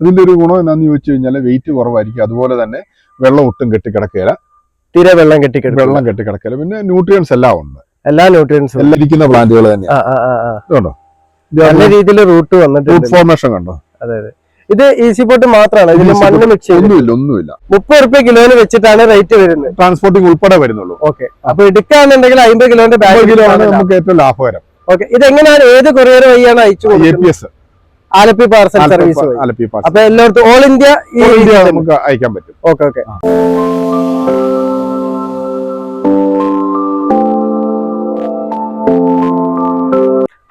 അതിന്റെ ഒരു ഗുണം എന്താണെന്ന് ചോദിച്ചു കഴിഞ്ഞാൽ വെയിറ്റ് കുറവായിരിക്കും. അതുപോലെ തന്നെ വെള്ളം ഒട്ടും കെട്ടിക്കിടക്കുകയില്ല, തീരെ വെള്ളം കെട്ടിക്കിടക്കില്ല. പിന്നെ ന്യൂട്രിയൻസ് എല്ലാം ഉണ്ട്, എല്ലാ ന്യൂട്രിയൻസും എല്ലാം ഇരിക്കുന്ന പ്ലാന്റുകൾ തന്നെയാണ്. നല്ല രീതിയിൽ റൂട്ട് വന്നിട്ടുണ്ട്, ഫോർമേഷൻ കണ്ടോ. അതെ അതെ. ഇത് ഈസി പോട്ട് മാത്രമാണ്, ഇതിന് മണ്ണ് മിക്സ് ഒന്നുമില്ല. 30 രൂപ കിലോന് വെച്ചിട്ടാണ് റേറ്റ് വരുന്നത്, ട്രാൻസ്പോർട്ടിംഗ് ഉൾപ്പെടെ വരുന്നുള്ളൂ. ഓക്കെ. അപ്പൊ എടുക്കാന്നുണ്ടെങ്കിൽ 50 കിലോന്റെ കിലോ ആണ് നമുക്ക് ഏറ്റവും ലാഭകരം. ഓക്കെ. ഇതെങ്ങനെയാണ്, ഏത് കൊറിയർ വഴിയാണ് അയച്ചു APS ആലപ്പി പാർസൽ സർവീസ്? അപ്പൊ എല്ലായിടത്തും ഓൾ ഇന്ത്യ നമുക്ക് അയക്കാൻ പറ്റും. Okay okay.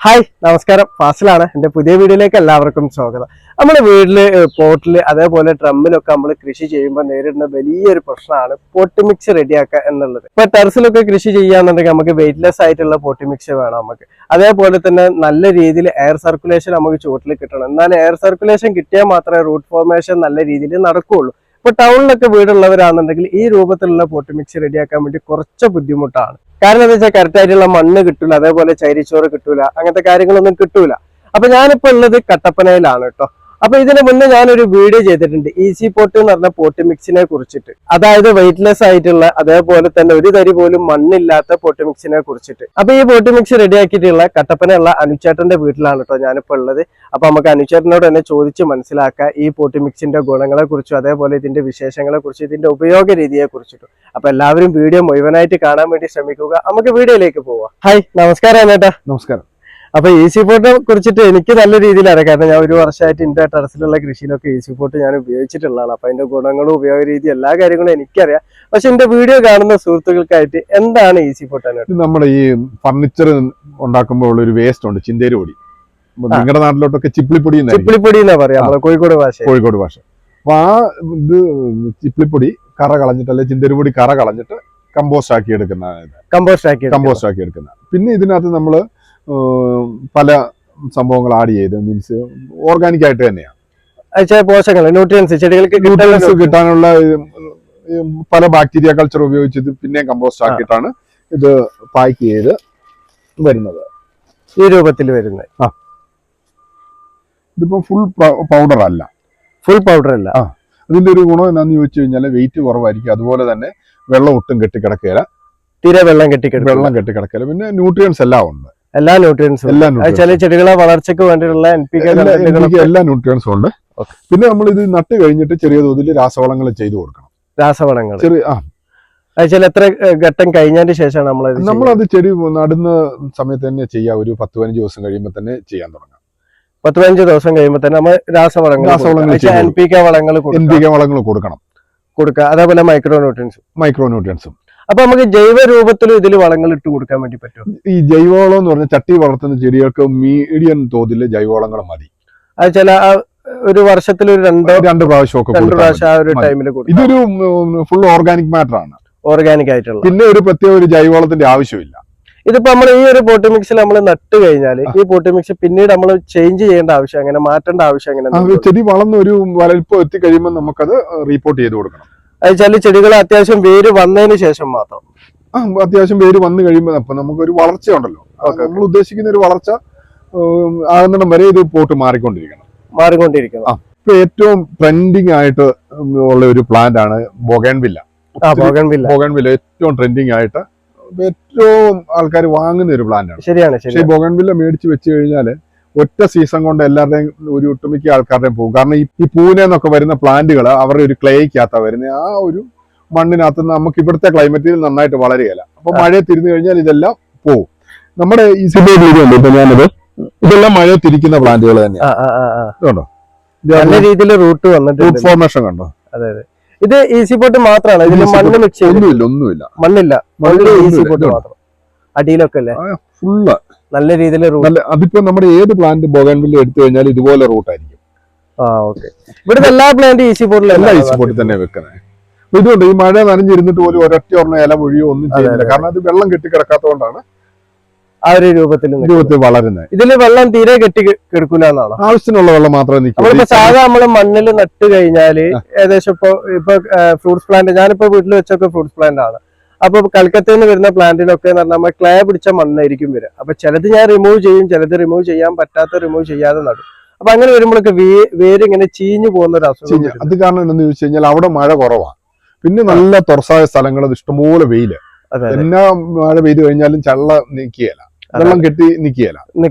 ഹായ്, നമസ്കാരം. ഫാസിലാണ്. എന്റെ പുതിയ വീഡിയോയിലേക്ക് എല്ലാവർക്കും സ്വാഗതം. നമ്മുടെ വീട്ടില് പോട്ടില് അതേപോലെ ഡ്രമ്മിലൊക്കെ നമ്മൾ കൃഷി ചെയ്യുമ്പോൾ നേരിടുന്ന വലിയൊരു പ്രശ്നമാണ് പോട്ടി മിക്സ് റെഡിയാക്കുക എന്നുള്ളത്. ഇപ്പൊ ടെറസിലൊക്കെ കൃഷി ചെയ്യാന്നുണ്ടെങ്കിൽ നമുക്ക് വെയിറ്റ്ലെസ് ആയിട്ടുള്ള പോട്ടി മിക്സ് വേണം നമുക്ക്. അതേപോലെ തന്നെ നല്ല രീതിയിൽ എയർ സർക്കുലേഷൻ നമുക്ക് ചുവട്ടിൽ കിട്ടണം. എന്നാൽ എയർ സർക്കുലേഷൻ കിട്ടിയാൽ മാത്രമേ റൂട്ട് ഫോർമേഷൻ നല്ല രീതിയിൽ നടക്കുകയുള്ളൂ. ഇപ്പൊ ടൗണിലൊക്കെ വീടുള്ളവരാണെന്നുണ്ടെങ്കിൽ ഈ രൂപത്തിലുള്ള പോട്ടി മിക്സ് റെഡിയാക്കാൻ വേണ്ടി കുറച്ച് ബുദ്ധിമുട്ടാണ്. കാരണം എന്താ വെച്ചാൽ കറക്റ്റ് ആയിട്ടുള്ള മണ്ണ് കിട്ടൂല, അതേപോലെ ചൈരിച്ചോറ് കിട്ടൂല, അങ്ങനത്തെ കാര്യങ്ങളൊന്നും കിട്ടൂല. അപ്പൊ ഞാനിപ്പോ ഉള്ളത് കട്ടപ്പനയിലാണ് കേട്ടോ. അപ്പൊ ഇതിന് മുന്നേ ഞാനൊരു വീഡിയോ ചെയ്തിട്ടുണ്ട് ഈസി പോട്ട് എന്ന് പറഞ്ഞ പോട്ടി മിക്സിനെ കുറിച്ചിട്ട്, അതായത് വെയിറ്റ്ലെസ് ആയിട്ടുള്ള അതേപോലെ തന്നെ ഒരു തരി പോലും മണ്ണില്ലാത്ത പോട്ടി മിക്സിനെ കുറിച്ചിട്ട്. അപ്പൊ ഈ പോട്ടി മിക്സ് റെഡിയാക്കിയിട്ടുള്ള കട്ടപ്പനയുള്ള അനുചേട്ടന്റെ വീട്ടിലാണ് കേട്ടോ ഞാനിപ്പോ ഉള്ളത്. അപ്പൊ നമുക്ക് അനുചേട്ടനോട് തന്നെ ചോദിച്ച് മനസ്സിലാക്കാം ഈ പോട്ടി മിക്സിന്റെ ഗുണങ്ങളെ കുറിച്ചും അതേപോലെ ഇതിന്റെ വിശേഷങ്ങളെ കുറിച്ചും ഇതിന്റെ ഉപയോഗ രീതിയെ കുറിച്ചിട്ടും. അപ്പൊ എല്ലാവരും വീഡിയോ മുഴുവനായിട്ട് കാണാൻ വേണ്ടി ശ്രമിക്കുക. നമുക്ക് വീഡിയോയിലേക്ക് പോവാം. ഹായ്, നമസ്കാരം അനേട്ടാ. നമസ്കാരം. അപ്പൊ ഈസി പോട്ടിനെ കുറിച്ചിട്ട് എനിക്ക് നല്ല രീതിയിൽ അറിയാം, കാരണം ഞാൻ ഒരു വർഷമായിട്ട് എന്റെ ടെറസിലുള്ള കൃഷിയിലൊക്കെ ഈസി പോട്ട് ഞാൻ ഉപയോഗിച്ചിട്ടുള്ളതാണ്. അപ്പൊ അതിന്റെ ഗുണങ്ങളും ഉപയോഗ രീതി എല്ലാ കാര്യങ്ങളും എനിക്കറിയാം. പക്ഷെ എന്റെ വീഡിയോ കാണുന്ന സുഹൃത്തുക്കൾക്കായിട്ട് എന്താണ് ഈസി പോട്ട്? നമ്മുടെ ഈ ഫർണിച്ചർ ഉണ്ടാക്കുമ്പോൾ ഉള്ള ഒരു വേസ്റ്റ് ഉണ്ട്, ചിന്തേരി പൊടി. നിങ്ങളുടെ നാട്ടിലോട്ടൊക്കെ ചിപ്പിളിപ്പൊടി എന്നാ പറയാ, നമ്മളെ കോഴിക്കോട് ഭാഷ. അപ്പൊ ആ ഇത് ചിപ്പിളിപ്പൊടി കറ കളഞ്ഞിട്ട് അല്ലെ ചിന്തേരി പൊടി കറ കളഞ്ഞിട്ട് കമ്പോസ്റ്റ് ആക്കി എടുക്കുന്ന. പിന്നെ ഇതിനകത്ത് നമ്മള് പല സംഭവങ്ങൾ ആഡ് ചെയ്ത്, മീൻസ് ഓർഗാനിക് ആയിട്ട് തന്നെയാണ് പോഷകങ്ങൾ, ന്യൂട്രിയൻസ്, ചെടികൾക്ക് കിട്ടാനുള്ള പല ബാക്ടീരിയ കൾച്ചർ ഉപയോഗിച്ചത് പിന്നെ കമ്പോസ്റ്റ് ആക്കിയിട്ടാണ് ഇത് പാക്ക് ചെയ്ത് വരുന്നത്, ഈ രൂപത്തിൽ വരുന്നത്. ഇതിപ്പോ ഫുൾ പൗഡർ അല്ല. അതിന്റെ ഒരു ഗുണം എന്താണെന്ന് ചോദിച്ചു കഴിഞ്ഞാൽ വെയിറ്റ് കുറവായിരിക്കും. അതുപോലെ തന്നെ വെള്ളം ഒട്ടും കെട്ടിക്കിടക്കുകയില്ല, തീരെ വെള്ളം കെട്ടിക്കിടക്കില്ല. പിന്നെ ന്യൂട്രിയൻസ് എല്ലാം ഉണ്ട്, എല്ലാ ന്യൂട്രിയൻസും ചെടികളെ വളർച്ചയ്ക്ക് വേണ്ടിയുള്ള എല്ലാ ന്യൂട്രിയൻസും ഉണ്ട്. പിന്നെ നമ്മൾ ഇത് നട്ട് കഴിഞ്ഞിട്ട് ചെറിയ തോതിൽ രാസവളങ്ങൾ ചെയ്തു കൊടുക്കണം. എത്ര ഘട്ടം കഴിഞ്ഞതിന് ശേഷമാണ് നമ്മളത് ചെടി നടുന്ന സമയത്ത് തന്നെ ചെയ്യാം. ഒരു 10-15 ദിവസം കഴിയുമ്പോൾ തന്നെ ചെയ്യാൻ തുടങ്ങാം. 10-15 ദിവസം കഴിയുമ്പോൾ തന്നെ നമ്മൾ രാസവളങ്ങൾ NPK വളങ്ങൾ കൊടുക്കണം. അതേപോലെ മൈക്രോ ന്യൂട്രിയൻസും. അപ്പൊ നമുക്ക് ജൈവ രൂപത്തിലും ഇതിൽ വളങ്ങൾ ഇട്ട് കൊടുക്കാൻ വേണ്ടി പറ്റും. ഈ ജൈവവളം എന്ന് പറഞ്ഞാൽ ചട്ടി വളർത്തുന്ന ചെടികൾക്ക് മീഡിയം തോതിൽ ജൈവവളങ്ങൾ മതി. അത് ചില ഒരു വർഷത്തിൽ ഒരു രണ്ട് പ്രാവശ്യം ആ ഒരു ടൈമിൽ കൊടുക്കും. ഇതൊരു ഫുൾ ഓർഗാനിക് മാറ്റർ ആണ്, ഓർഗാനിക് ആയിട്ടുള്ള. പിന്നെ ഒരു പ്രത്യേക ഒരു ജൈവവളത്തിന്റെ ആവശ്യമില്ല. ഇതിപ്പോ നമ്മൾ ഈ ഒരു പോട്ടി മിക്സിൽ നമ്മൾ നട്ട് കഴിഞ്ഞാൽ ഈ പോട്ടി മിക്സ് പിന്നീട് നമ്മൾ ചേഞ്ച് ചെയ്യേണ്ട ആവശ്യം, അങ്ങനെ മാറ്റേണ്ട ആവശ്യം എങ്ങനെ? ചെടി വളർന്ന് ഒരു വലുപ്പം എത്തി കഴിയുമ്പോൾ നമുക്കത് റിപ്പോർട്ട് ചെയ്ത് കൊടുക്കണം. അയച്ചാല് ചെടികൾ അത്യാവശ്യം വേര് വന്നതിന് ശേഷം മാത്രം. അത്യാവശ്യം വേര് വന്നു കഴിയുമ്പോൾ അപ്പൊ നമുക്കൊരു വളർച്ച ഉണ്ടല്ലോ, നമ്മൾ ഉദ്ദേശിക്കുന്ന ഒരു വളർച്ച ആകുന്നിടം വരെ ഇത് പോട്ട് മാറിക്കൊണ്ടിരിക്കണം. ഇപ്പൊ ഏറ്റവും ട്രെൻഡിങ് ആയിട്ട് ഉള്ള ഒരു പ്ലാന്റ് ആണ് ബൊഗൺവില്ല. ഏറ്റവും ട്രെൻഡിങ് ആയിട്ട് ഏറ്റവും ആൾക്കാർ വാങ്ങുന്ന ഒരു പ്ലാന്റ് ആണ്. ശരിയാണ്. പക്ഷെ ബൊഗൺവില്ല മേടിച്ച് വെച്ച് കഴിഞ്ഞാല് ഒറ്റ സീസൺ കൊണ്ട് എല്ലാവരുടെയും ഒരു ഒട്ടുമിക്ക ആൾക്കാരുടെയും പോകും. കാരണം ഈ പൂനെ എന്നൊക്കെ വരുന്ന പ്ലാന്റുകൾ അവരുടെ ഒരു ക്ലേക്കകത്താ വരുന്നത്. ആ ഒരു മണ്ണിനകത്ത് നമുക്ക് ഇവിടുത്തെ ക്ലൈമറ്റിൽ നന്നായിട്ട് വളരുകയില്ല. അപ്പൊ മഴ തിരിഞ്ഞു കഴിഞ്ഞാൽ ഇതെല്ലാം പോകും. നമ്മുടെ ഈ ഞാനത് ഇതെല്ലാം മഴ തിരിക്കുന്ന പ്ലാന്റുകൾ തന്നെയാണ്. നല്ല രീതിയിൽ റൂട്ട് ഫോർമേഷൻ കണ്ടോ. അതെ. ഇത് ഈസി പോട്ട് മാത്രമാണ്, ഇതിന് മണ്ണ് മിക്സ് ഒന്നുമില്ല. ഈസി പോട്ട് മാത്രം. അടിയിലൊക്കെ അല്ലേ ഫുള്ള് നല്ല രീതിയിൽ. അതിപ്പോ നമ്മുടെ ഏത് പ്ലാന്റ് ബൊഗൺവില്ല എടുത്തു കഴിഞ്ഞാൽ ഇതുപോലെ റൂട്ടായിരിക്കും. ഇവിടുത്തെ എല്ലാ പ്ലാന്റ് ഈസി പോട്ടിൽ തന്നെ വെക്കുന്നത്. ഇതുകൊണ്ട് ഈ മഴ നനഞ്ഞിരുന്നിട്ട് പോലും ഒരൊറ്റ ഇല മൊഴിയോ ഒന്നും ചെയ്യുന്നില്ല. കാരണം അത് വെള്ളം കെട്ടിക്കിടക്കാത്തതുകൊണ്ടാണ് ആ ഒരു രൂപത്തിൽ വളരുന്നത്. ഇതില് വെള്ളം തീരെ കെട്ടി കിടക്കൂല എന്നാണ്. ആവശ്യത്തിനുള്ള വെള്ളം മാത്രമേ നിൽക്കൂ. സാധാരണ നമ്മള് മണ്ണിൽ നട്ട് കഴിഞ്ഞാല് ഏകദേശം ഇപ്പൊ ഫ്രൂട്ട്സ് പ്ലാന്റ്, ഞാനിപ്പോ വീട്ടിൽ വെച്ചൊക്കെ ഫ്രൂട്ട്സ് പ്ലാന്റ് ആണ്. അപ്പൊ കൽക്കത്തയിൽ നിന്ന് വരുന്ന പ്ലാന്റിനൊക്കെ നമ്മൾ ക്ലേ പിടിച്ച മണ്ണായിരിക്കും വരിക. അപ്പൊ ചിലത് ഞാൻ റിമൂവ് ചെയ്യും, ചിലത് റിമൂവ് ചെയ്യാൻ പറ്റാത്ത റിമൂവ് ചെയ്യാതെ നടും. അപ്പൊ അങ്ങനെ വരുമ്പോഴൊക്കെ വേര് ഇങ്ങനെ ചീഞ്ഞു പോകുന്ന ഒരു അസുഖം വരും. അത് കാരണം എന്താണെന്ന് ചോദിച്ചു കഴിഞ്ഞാൽ അവിടെ മഴ കുറവാണ്, പിന്നെ നല്ല തുറസായ സ്ഥലങ്ങൾ, അത് ഇഷ്ടംപോലെ വെയില്. എന്നാ മഴ പെയ്തു കഴിഞ്ഞാലും ചള്ള നിൽക്കുകയില്ല, വെള്ളം കെട്ടി നിൽക്കുകയില്ല,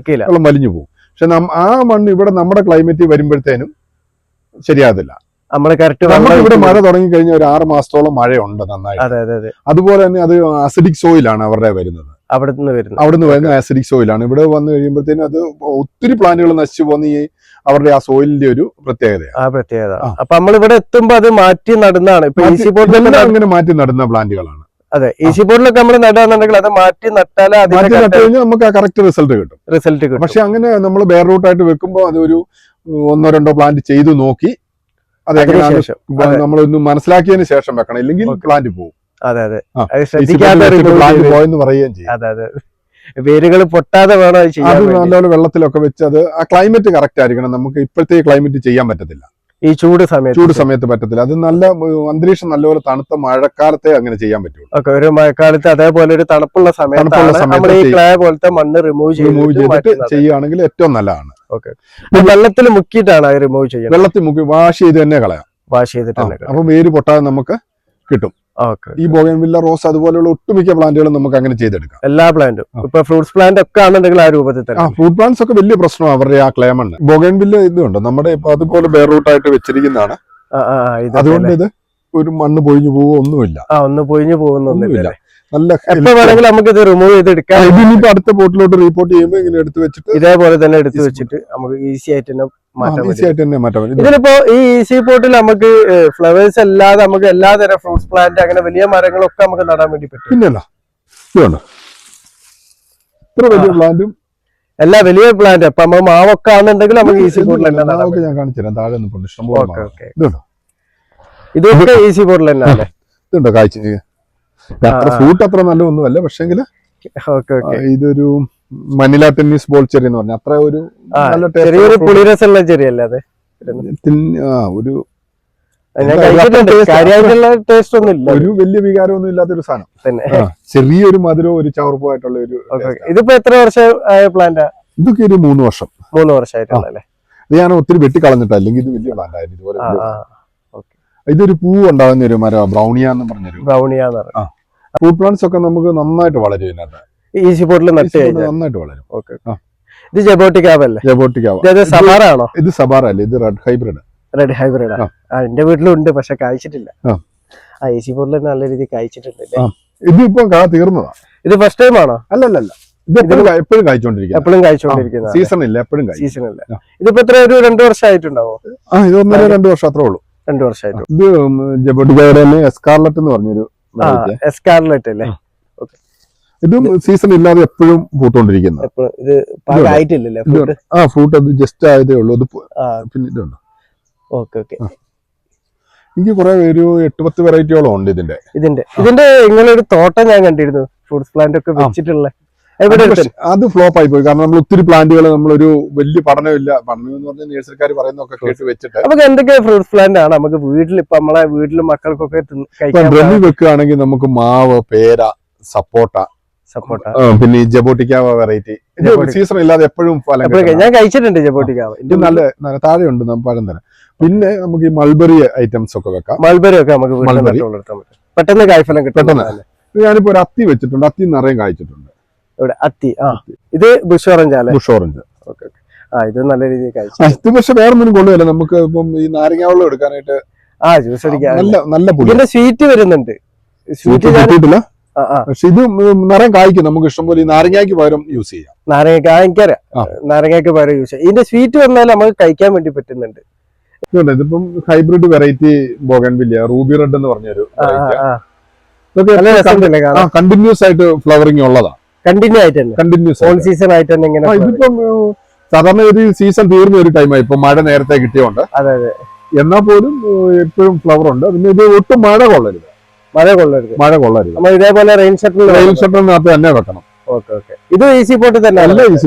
വെള്ളം വലിഞ്ഞു പോകും. പക്ഷെ ആ മണ്ണ് ഇവിടെ നമ്മുടെ ക്ലൈമറ്റ് വരുമ്പോഴത്തേനും ശരിയാകത്തില്ല. നമുക്ക് ഇവിടെ മഴ തുടങ്ങി കഴിഞ്ഞാൽ ഒരു 6 മാസത്തോളം മഴയുണ്ട് നന്നായിട്ട്. അതുപോലെ തന്നെ അത് അസിഡിക് സോയിലാണ് അവരുടെ വരുന്നത്, അവിടുന്ന് വരുന്ന ആസിഡിക് സോയിലാണ്. ഇവിടെ വന്നു കഴിയുമ്പോഴത്തേനും അത് ഒത്തിരി പ്ലാന്റുകൾ നശിച്ചു പോകുന്ന ഈ അവരുടെ ആ സോയിലിന്റെ ഒരു പ്രത്യേകത. അപ്പൊ നമ്മൾ ഇവിടെ എത്തുമ്പോ അത് മാറ്റി നടുന്നതാണ്. അങ്ങനെ മാറ്റി നടുന്ന പ്ലാന്റുകളാണ്. അതെ, ഈസി ബോർഡിലൊക്കെ നമ്മൾ നടാന്നുണ്ടെങ്കിൽ അത് മാറ്റി നട്ടാൽ നമുക്ക് ആ കറക്റ്റ് റിസൾട്ട് കിട്ടും. പക്ഷെ അങ്ങനെ നമ്മൾ ബെയർ റൂട്ടായിട്ട് വെക്കുമ്പോൾ അതൊരു 1-2 പ്ലാന്റ് ചെയ്തു നോക്കി അതെങ്ങനെയാണ് നമ്മളൊന്ന് മനസ്സിലാക്കിയതിന് ശേഷം വെക്കണം, ഇല്ലെങ്കിൽ പ്ലാന്റ് പോകും. പ്ലാന്റ് പോയെന്ന് പറയുകയും ചെയ്യും. വേരുകൾ പൊട്ടാതെ വേണം അത് നല്ലപോലെ വെള്ളത്തിലൊക്കെ വെച്ച് അത് ആ ക്ലൈമറ്റ് കറക്റ്റ് ആയിരിക്കണം. നമുക്ക് ഇപ്പോഴത്തെ ക്ലൈമറ്റ് ചെയ്യാൻ പറ്റത്തില്ല, ഈ ചൂട് സമയത്ത് പറ്റത്തില്ല. അത് നല്ല അന്തരീക്ഷം നല്ലപോലെ തണുത്ത മഴക്കാലത്തെ അങ്ങനെ ചെയ്യാൻ പറ്റുള്ളൂ. ഒരു മഴക്കാലത്ത് അതേപോലെ ഒരു തണുപ്പുള്ള സമയത്ത് ഈ ക്ലേ പോലത്തെ മണ്ണ് റിമൂവ് ചെയ്തിട്ട് ചെയ്യുകയാണെങ്കിൽ ഏറ്റവും നല്ലതാണ്. വെള്ളത്തിൽ മുക്കിയിട്ടാണ് റിമൂവ് ചെയ്യുന്നത്. വെള്ളത്തിൽ മുക്കി വാഷ് ചെയ്ത് തന്നെ കളയാം. അപ്പൊ വേര് പൊട്ടാതെ നമുക്ക് കിട്ടും. ഈ ബോഗൺവില്ല, റോസ് അതുപോലെയുള്ള ഒട്ടുമിക്ക പ്ലാന്റുകളും നമുക്ക് അങ്ങനെ ചെയ്തെടുക്കാം. എല്ലാ പ്ലാന്റും ഇപ്പൊ ഫ്രൂട്ട്സ് പ്ലാന്റ് ഒക്കെ ആണെന്നുണ്ടെങ്കിൽ ആ രൂപത്തിൽ തന്നെ. ഫ്രൂട്ട് പ്ലാന്റ്സ് ഒക്കെ വലിയ പ്രശ്നമാണ് അവരുടെ ആ ക്ലേ മണ്ണ്. ബോഗൺവില്ല ഇതുണ്ട് നമ്മുടെ ഇപ്പൊ അതുപോലെ ബെയർ റൂട്ടായിട്ട് വെച്ചിരിക്കുന്നതാണ്. അതുകൊണ്ട് ഇത് ഒരു മണ്ണ് പൊഴിഞ്ഞു പോവോ ഒന്നുമില്ല. പോകുന്നൊന്നുമില്ല. നല്ല വേണമെങ്കിൽ നമുക്ക് ഇത് റിമൂവ് ചെയ്തെടുക്കാം. ഇതിനിപ്പോ അടുത്ത പോട്ടിലോട്ട് റീപോർട്ട് ചെയ്യുമ്പോൾ ഇങ്ങനെ എടുത്ത് വെച്ചിട്ട് ഇതേപോലെ തന്നെ എടുത്ത് വെച്ചിട്ട് നമുക്ക് ഈസി ആയിട്ട് തന്നെ മാറ്റാം. ഇതിലിപ്പോ ഈ ഈസി പോട്ടിൽ നമുക്ക് ഫ്ലവേഴ്സ് അല്ലാതെ നമുക്ക് എല്ലാതരം ഫ്രൂട്ട്സ് പ്ലാന്റ് അങ്ങനെ വലിയ മരങ്ങളൊക്കെ നമുക്ക് നടാൻ വേണ്ടി പറ്റും. പിന്നല്ല ഇത്ര വലിയ പ്ലാന്റും എല്ലാ വലിയ പ്ലാന്റ് ഇപ്പൊ നമ്മൾ മാവൊക്കെ ആണെന്നുണ്ടെങ്കിൽ നമുക്ക് ഈസി പോട്ടിൽ തന്നെ ഞാൻ കാണിച്ചു തരാം. താഴെ ഇതൊക്കെ ഈസി പോട്ടിൽ തന്നെ അല്ലേ? ഇതുണ്ടോ കാഴ്ച? ഫ്രൂട്ട് അത്ര നല്ലതൊന്നുമല്ല, പക്ഷെങ്കിൽ ഇതൊരു മനില ടെന്നീസ് ബോൾ ചെറി എന്ന് പറഞ്ഞാൽ അത്ര ഒരു ചെറിയൊരു പുളിരസമുള്ള ചെറിയല്ലേ അത്? ഒരു ടേസ്റ്റ് ഒന്നും ഇല്ല, ഒരു വലിയ വികാരമൊന്നും ഇല്ലാത്തൊരു സാധനം, ചെറിയൊരു മധുരവും ഒരു ചവർപ്പും ആയിട്ടുള്ള ഒരു. ഇതിപ്പോ എത്ര വർഷം ആയ പ്ലാന്റാ? ഇതൊക്കെ ഒരു 3 വർഷം. 3 വർഷമായിട്ടുള്ളല്ലേ? ഇത് ഞാൻ ഒത്തിരി വെട്ടിക്കളഞ്ഞിട്ടാ, അല്ലെങ്കിൽ ഇത് വലിയ പ്ലാന്റ് ആയിരുന്നു. ഇതുപോലെ ഇതൊരു പൂ ഉണ്ടാകുന്ന ഒരു മരം, ബ്രൗണിയാന്ന് പറഞ്ഞൊരു. ഫ്രൂട്ട് പ്ലാന്റ്സ് ഒക്കെ നമുക്ക് നന്നായിട്ട് വളരും ഇതിനകത്ത്. ഈസി പോട്ടിൽ നന്നായിട്ട് വളരും. ഇത് ജബോട്ടിക്കാവല്ലേ? സബാറാണോ? ഇത് സബാറ അല്ല, ഇത് റെഡ് ഹൈബ്രിഡ്. എന്റെ വീട്ടിലുണ്ട്, പക്ഷെ കായ്ച്ചിട്ടില്ല. ഈസി പോട്ടിൽ നല്ല രീതിയിൽ കായ്ച്ചിട്ടുണ്ട്. ഇതിപ്പോ തീർന്നതാ. ഇത് ഫസ്റ്റ് ടൈം ആണോ? അല്ലല്ല, ഇത് എപ്പോഴും കായ്ച്ചോണ്ടിരിക്കുന്ന സീസൺ ഇല്ല, എപ്പോഴും സീസൺ ഇല്ല. ഇതിപ്പോ എത്ര ഒരു 2 വർഷമായിട്ടുണ്ടാവോ? ഇത് 1.5-2 വർഷം അത്രേ ഉള്ളൂ. 2 വർഷമായിട്ട്. ഇത് ജബോട്ടിക്കയുടെ എസ്കാർലറ്റ് എന്ന് പറഞ്ഞൊരു എസ്കാർലറ്റ് അല്ലേ? ഇതും സീസൺ ഇല്ലാതെ എപ്പോഴും പൂത്തോണ്ടിരിക്കുന്ന. ഫ്രൂട്ട് അത് ജസ്റ്റ് ആയതേ ഉള്ളൂ. അത് പിന്നെ ഇതുണ്ട്. എനിക്ക് കുറെ ഒരു 8-10 വെറൈറ്റിയോളം ഉണ്ട് ഇതിന്റെ. നിങ്ങളൊരു തോട്ടം ഞാൻ കണ്ടിരുന്നു, ഫ്രൂട്ട്സ് പ്ലാന്റ് ഒക്കെ വെച്ചിട്ടുള്ള. അത് ഫ്ലോപ്പ് ആയി പോയി, കാരണം നമ്മൾ ഒത്തിരി പ്ലാന്റുകൾ നമ്മളൊരു വലിയ പഠനമില്ല, പഠനം എന്ന് പറഞ്ഞാൽ നേഴ്സറിക്കാർ പറയുന്നൊക്കെ കേട്ട് വെച്ചിട്ട് നമുക്ക് എന്തൊക്കെ ഫ്രൂട്ട്സ് പ്ലാന്റ് ആണ് നമുക്ക് വീട്ടിൽ ഇപ്പൊ നമ്മളെ വീട്ടിലും മക്കൾക്കൊക്കെ ഡ്രമ്മിൽ വെക്കുകയാണെങ്കിൽ നമുക്ക് മാവ്, പേര, സപ്പോട്ട, പിന്നെ ഈ ജബോട്ടിക്കാവ വെറൈറ്റി സീസൺ ഇല്ലാതെ എപ്പോഴും ഫലം. ഞാൻ കഴിച്ചിട്ടുണ്ട് ജബോട്ടിക്കാവ. ഇത് നല്ല താഴെയുണ്ട് പഴം തന്നെ. പിന്നെ നമുക്ക് ഈ മൾബറി ഐറ്റംസ് ഒക്കെ വെക്കാം. മൾബറി ഒക്കെ നമുക്ക് പെട്ടെന്ന് കായ്ഫലം കിട്ടും. പെട്ടെന്ന്. ഞാനിപ്പോ ഒരു അത്തി വെച്ചിട്ടുണ്ട്, അത്തി നിറയെ കായ്ച്ചിട്ടുണ്ട്. ഇവിടെ അത്തി. ഇത് ബുഷ് ഓറഞ്ച് അല്ലേ? Bush orange. ഇത് നല്ല രീതിയിൽ കഴിച്ചു. ഇത് പക്ഷെ വേറെ ഒന്നും കൊണ്ടുവരില്ല, നമുക്ക് ഇപ്പം ഈ നാരങ്ങ വെള്ളം എടുക്കാനായിട്ട് ജ്യൂസ് അടിക്കാൻ നല്ല ഇതിന്റെ സ്വീറ്റ് വരുന്നുണ്ട്. സ്വീറ്റ് കിട്ടിയിട്ടില്ല, പക്ഷെ ഇത് നിറയെ കായ്ക്കും. നമുക്ക് ഇഷ്ടംപോലെ ഈ നാരങ്ങയ്ക്ക് പകരം യൂസ് ചെയ്യാം. നാരങ്ങയ്ക്ക് പകരം യൂസ് ചെയ്യാം. ഇതിന്റെ സ്വീറ്റ് വന്നാൽ നമുക്ക് കഴിക്കാൻ വേണ്ടി പറ്റുന്നുണ്ട്. ഇതിപ്പം hybrid variety bougainvillea, Ruby red എന്ന് പറഞ്ഞൊരു കണ്ടിന്യൂസ് ആയിട്ട് ഫ്ലവറിംഗ് ഉള്ളതാ. കണ്ടിന്യൂസ് ഓൾ സീസൺ ആയിട്ട് തന്നെ ഇങ്ങനെ. ഇതിപ്പം സാധാരണ ഒരു സീസൺ തീർന്ന ഒരു ടൈമായി, ഇപ്പൊ മഴ നേരത്തെ കിട്ടിയോണ്ട്. എന്നാൽ പോലും എപ്പോഴും ഫ്ലവർ ഉണ്ട്. പിന്നെ ഇത് ഒട്ടും മഴ കൊള്ളരുത്. നമ്മൾ ഇതേപോലെ റെയിൻ ഷട്ടറിനകത്ത് തന്നെ വെക്കണം. ഇത് ഈസി പോട്ട് തന്നെ അല്ല? ഈസി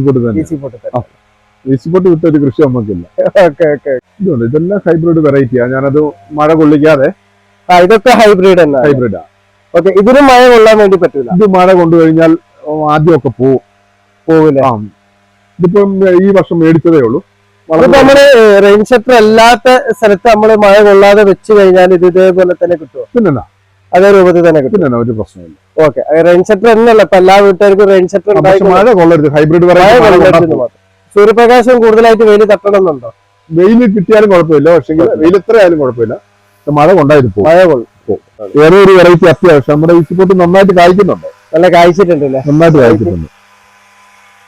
പോട്ട് വിട്ട ഒരു കൃഷി നമുക്കില്ല. ഇതുണ്ട്, ഇതെല്ലാം ഹൈബ്രിഡ് വെറൈറ്റിയാ. ഞാനത് മഴ കൊള്ളിക്കാതെ. ഇതൊക്കെ ഹൈബ്രിഡാ. ഇതിന് മഴ കൊള്ളാൻ വേണ്ടി പറ്റില്ല. ഇത് മഴ കൊണ്ടുകഴിഞ്ഞാൽ ആദ്യമൊക്കെ പോവില്ല. ഇതിപ്പം ഈ വർഷം മേടിച്ചതേ ഉള്ളൂ. അതിപ്പോ നമ്മള് റെയിൻ ഷട്ടർ അല്ലാത്ത സ്ഥലത്ത് നമ്മള് മഴ കൊള്ളാതെ വെച്ച് കഴിഞ്ഞാൽ ഇത് ഇതേപോലെ തന്നെ കിട്ടുമോ? പിന്നെ അതേ രൂപത്തിൽ തന്നെ കിട്ടും. പിന്നെ ഒരു പ്രശ്നമില്ല. ഓക്കെ, റെയിൻ ഷട്ടർ എന്നല്ല ഇപ്പൊ എല്ലാ വീട്ടുകാർക്കും റെയിൻ ഷട്ടർ മഴ കൊള്ളരുത്. ഹൈബ്രിഡ് സൂര്യപ്രകാശം കൂടുതലായിട്ട് വെയിൽ തട്ടണമെന്നുണ്ടോ? വെയിൽ കിട്ടിയാലും കുഴപ്പമില്ല, പക്ഷെ വെയിൽ എത്ര ആയാലും കുഴപ്പമില്ല, മഴ കൊണ്ടായിട്ട് പോകും. മഴ കൊള്ളും. വേറെ ഒരു വെറൈറ്റി അത്യാവശ്യം നമ്മുടെ ഈസിപ്പോട്ട് നന്നായിട്ട് കായ്ക്കുന്നുണ്ട്. നല്ല കായ്ച്ചിട്ടുണ്ടല്ലേ? നന്നായിട്ട് കായ്ക്കുന്നുണ്ട്.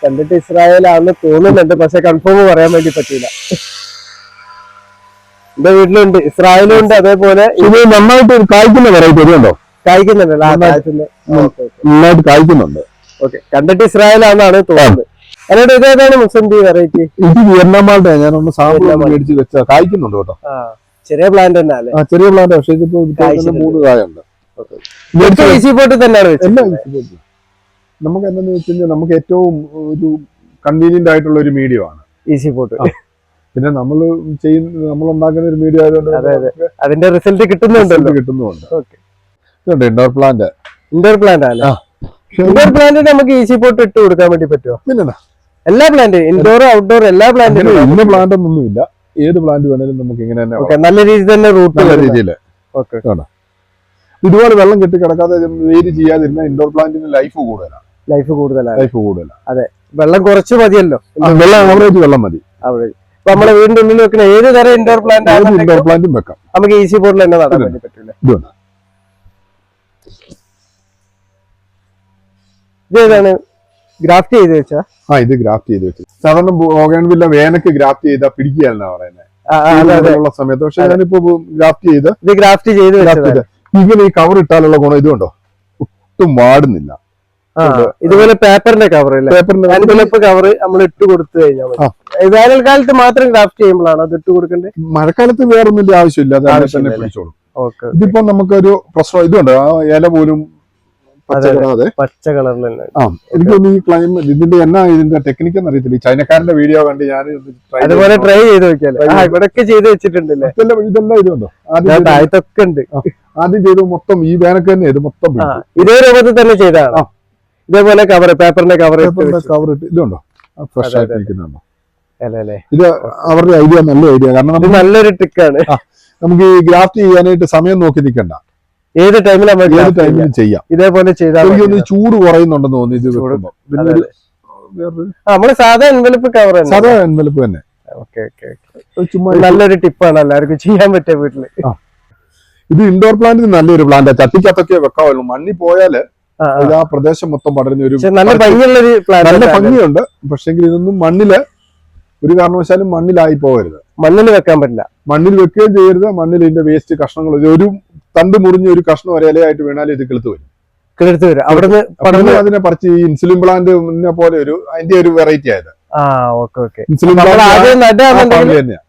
കണ്ടിട്ട് ഇസ്രായേലാണെന്ന് തോന്നുന്നുണ്ട്, പക്ഷെ കൺഫേം പറയാൻ വേണ്ടി പറ്റില്ല. എന്റെ വീട്ടിലുണ്ട്, ഇസ്രായേലും ഉണ്ട്, അതേപോലെ ഇത് നന്നായിട്ട് കായ്ക്കുന്ന വെറൈറ്റി വരുന്നുണ്ടോ? കായ്ക്കുന്നുണ്ടല്ലോ. നന്നായിട്ട് കായ്ക്കുന്നുണ്ട്. ഓക്കെ, കണ്ടിട്ട് ഇസ്രായേലാണെന്നാണ് തോന്നുന്നത്. അല്ലാണ്ട് ഇതേതാണ് മുസംബി വെറൈറ്റി? ഇത് വിയറ്റ്നാം മാൾട്ട ഞാനൊന്ന് സാമ്പിൾ മേടിച്ച് വെച്ചാൽ കായ്ക്കുന്നുണ്ട് കേട്ടോ. ചെറിയ പ്ലാന്റ് തന്നെ അല്ലേ? ചെറിയ പ്ലാന്റ്, പക്ഷേ ഇതിപ്പോ 3 കായുണ്ട്. ഈസി പോട്ട് തന്നെയാണ് നമുക്ക് എന്താന്ന് വെച്ച് കഴിഞ്ഞാൽ നമുക്ക് ഏറ്റവും ഒരു കൺവീനിയന്റ് ആയിട്ടുള്ള ഒരു മീഡിയം ആണ് ഈസി പോട്ട്. പിന്നെ നമ്മൾ ഉണ്ടാക്കുന്ന ഒരു മീഡിയം ആയതുകൊണ്ട് അതിന്റെ റിസൾട്ട് കിട്ടുന്നുണ്ട്. Indoor plant. ഇൻഡോർ പ്ലാന്റ് ആണ്. ഇൻഡോർ പ്ലാന്റ് നമുക്ക് ഈസി പോട്ട് ഇട്ട് കൊടുക്കാൻ വേണ്ടി പറ്റുമോ? പിന്നെ എല്ലാ പ്ലാന്റ്, ഇൻഡോർ ഔട്ട്ഡോർ എല്ലാ പ്ലാന്റിനും ഇന്ന പ്ലാന്റ് ഒന്നുമില്ല, ഏത് പ്ലാന്റ് വേണേലും നമുക്ക് ഇങ്ങനെ തന്നെ നല്ല രീതിയിൽ തന്നെ റൂട്ട് നല്ല രീതിയിൽ. ഇതുപോലെ വെള്ളം കെട്ടി കിടക്കാതെ വെയിൽ ചെയ്യാതിരുന്ന ഇൻഡോർ പ്ലാന്റിന് ലൈഫ് കൂടുതലാണ്. അതെ, വെള്ളം കുറച്ച് മതിയല്ലോ. വെള്ളം ആവറേജ് വെള്ളം മതി. ഇപ്പൊ നമ്മുടെ വീടിന്റെ ഉള്ളിൽ വെക്കുന്ന ഏത് തരം ഇൻഡോർ പ്ലാന്റ് ഇൻഡോർ പ്ലാന്റും വെക്കാം. നമുക്ക് ഈസി പോട്ടിൽ തന്നെ നടാൻ വേണ്ടി പറ്റില്ല. ഇതേതാണ് ഗ്രാഫ്റ്റ് ചെയ്ത് വെച്ചാ? ഇത് ഗ്രാഫ്റ്റ് ചെയ്ത് വെച്ചു. സാധാരണ ബോഗൺവില്ല വേനക്ക് ഗ്രാഫ്റ്റ് ചെയ്താ പിടിക്കുകയെന്നാ പറയുന്നത് സമയത്ത്. പക്ഷെ ഞാനിപ്പോ ഗ്രാഫ്റ്റ് ചെയ്ത് ഇങ്ങനെ ഈ കവർ ഇട്ടാലുള്ള ഗുണം ഇതുകൊണ്ടോ ഒട്ടും വാടുന്നില്ല. ഇതുപോലെ പേപ്പറിന്റെ കവർ എൻവലപ്പ് കവർ നമ്മൾ ഇട്ട് കൊടുത്തു കഴിഞ്ഞാൽ വേനൽക്കാലത്ത് മാത്രം ഗ്രാഫ്റ്റ് ചെയ്യുമ്പോഴാണ് അത് ഇട്ട് കൊടുക്കേണ്ടത്. മഴക്കാലത്ത് വേറൊന്നും ആവശ്യമില്ല, അത് തന്നെ പിടിച്ചോളും. ഇതിപ്പോ നമുക്കൊരു പ്രശ്നം ഇതുണ്ട്, ആ ഇല പോലും പച്ച കളറിലല്ലേ. എനിക്കൊന്ന് ഈ ക്ലൈമറ്റ് ഇതിന്റെ ടെക്നിക്ക് എന്ന് അറിയത്തില്ല. ഈ ചൈനക്കാരന്റെ വീഡിയോ കണ്ട് ഞാൻ അതുപോലെ ട്രൈ ചെയ്ത് നോക്കിയാലോ. ഇവിടൊക്കെ ചെയ്ത് വെച്ചിട്ടുണ്ടല്ലേ? ഇതെല്ലാം ഇതുണ്ടോ താഴത്തൊക്കെ ഉണ്ട്. ആദ്യം ചെയ്ത് മൊത്തം ഈ വേനക്ക് തന്നെ ഇത് മൊത്തം ഇതേ രൂപത്തിൽ തന്നെ ചെയ്താണ്. ഇതേപോലെ കവർ, പേപ്പറിന്റെ കവർ ഇട്ട് ഇതുണ്ടോ ഫ്രഷ് ആയിട്ട് ഇരിക്കുന്നുണ്ടോ? ഇത് അവരുടെ ഐഡിയ നല്ല ഐഡിയ. കാരണം നല്ലൊരു ട്രിക്കാണ്. നമുക്ക് ഈ ഗ്രാഫ്റ്റ് ചെയ്യാനായിട്ട് സമയം നോക്കി നിൽക്കണ്ട, ഏത് ടൈമിലും ചെയ്യാം. ഇതേപോലെ ചെയ്താൽ ചൂട് കുറയുന്നുണ്ടെന്ന് തോന്നി. ഇത് നമ്മള് സാധാ എൻവലപ്പ് കവർ തന്നെ. ചുമ്മാ നല്ലൊരു ടിപ്പാണ് എല്ലാവർക്കും ചെയ്യാൻ പറ്റിയ വീട്ടില്. ഇത് ഇൻഡോർ പ്ലാന്റിന് നല്ലൊരു പ്ലാന്റ്. ചട്ടിക്കകത്തൊക്കെ വെക്കാവുള്ളൂ. മണ്ണിൽ പോയാല് ഇത് ആ പ്രദേശം മൊത്തം പടരുന്ന ഒരു നല്ല ഭംഗിയുള്ളൊരു നല്ല ഭംഗിയുണ്ട്. പക്ഷെങ്കിൽ ഇതൊന്നും മണ്ണില് ഒരു കാരണവശാലും മണ്ണിലായി പോകരുത്. മണ്ണിൽ വെക്കാൻ പറ്റില്ല. മണ്ണിൽ വെക്കുകയും ചെയ്യരുത്. മണ്ണിൽ ഇതിന്റെ വേസ്റ്റ് കഷ്ണങ്ങൾ ഒരു തണ്ട് മുറിഞ്ഞ ഒരു കഷ്ണം ഒരു ഇലയായിട്ട് വീണാൽ ഇത് കിളുത്ത് വരും. അവിടുന്ന് അതിനെ പറിച്ച് ഈ ഇൻസുലിൻ പ്ലാന്റ് പോലെ അതിന്റെ ഒരു വെറൈറ്റി ആയത്. ഇൻസുലിൻ പ്ലാന്റ്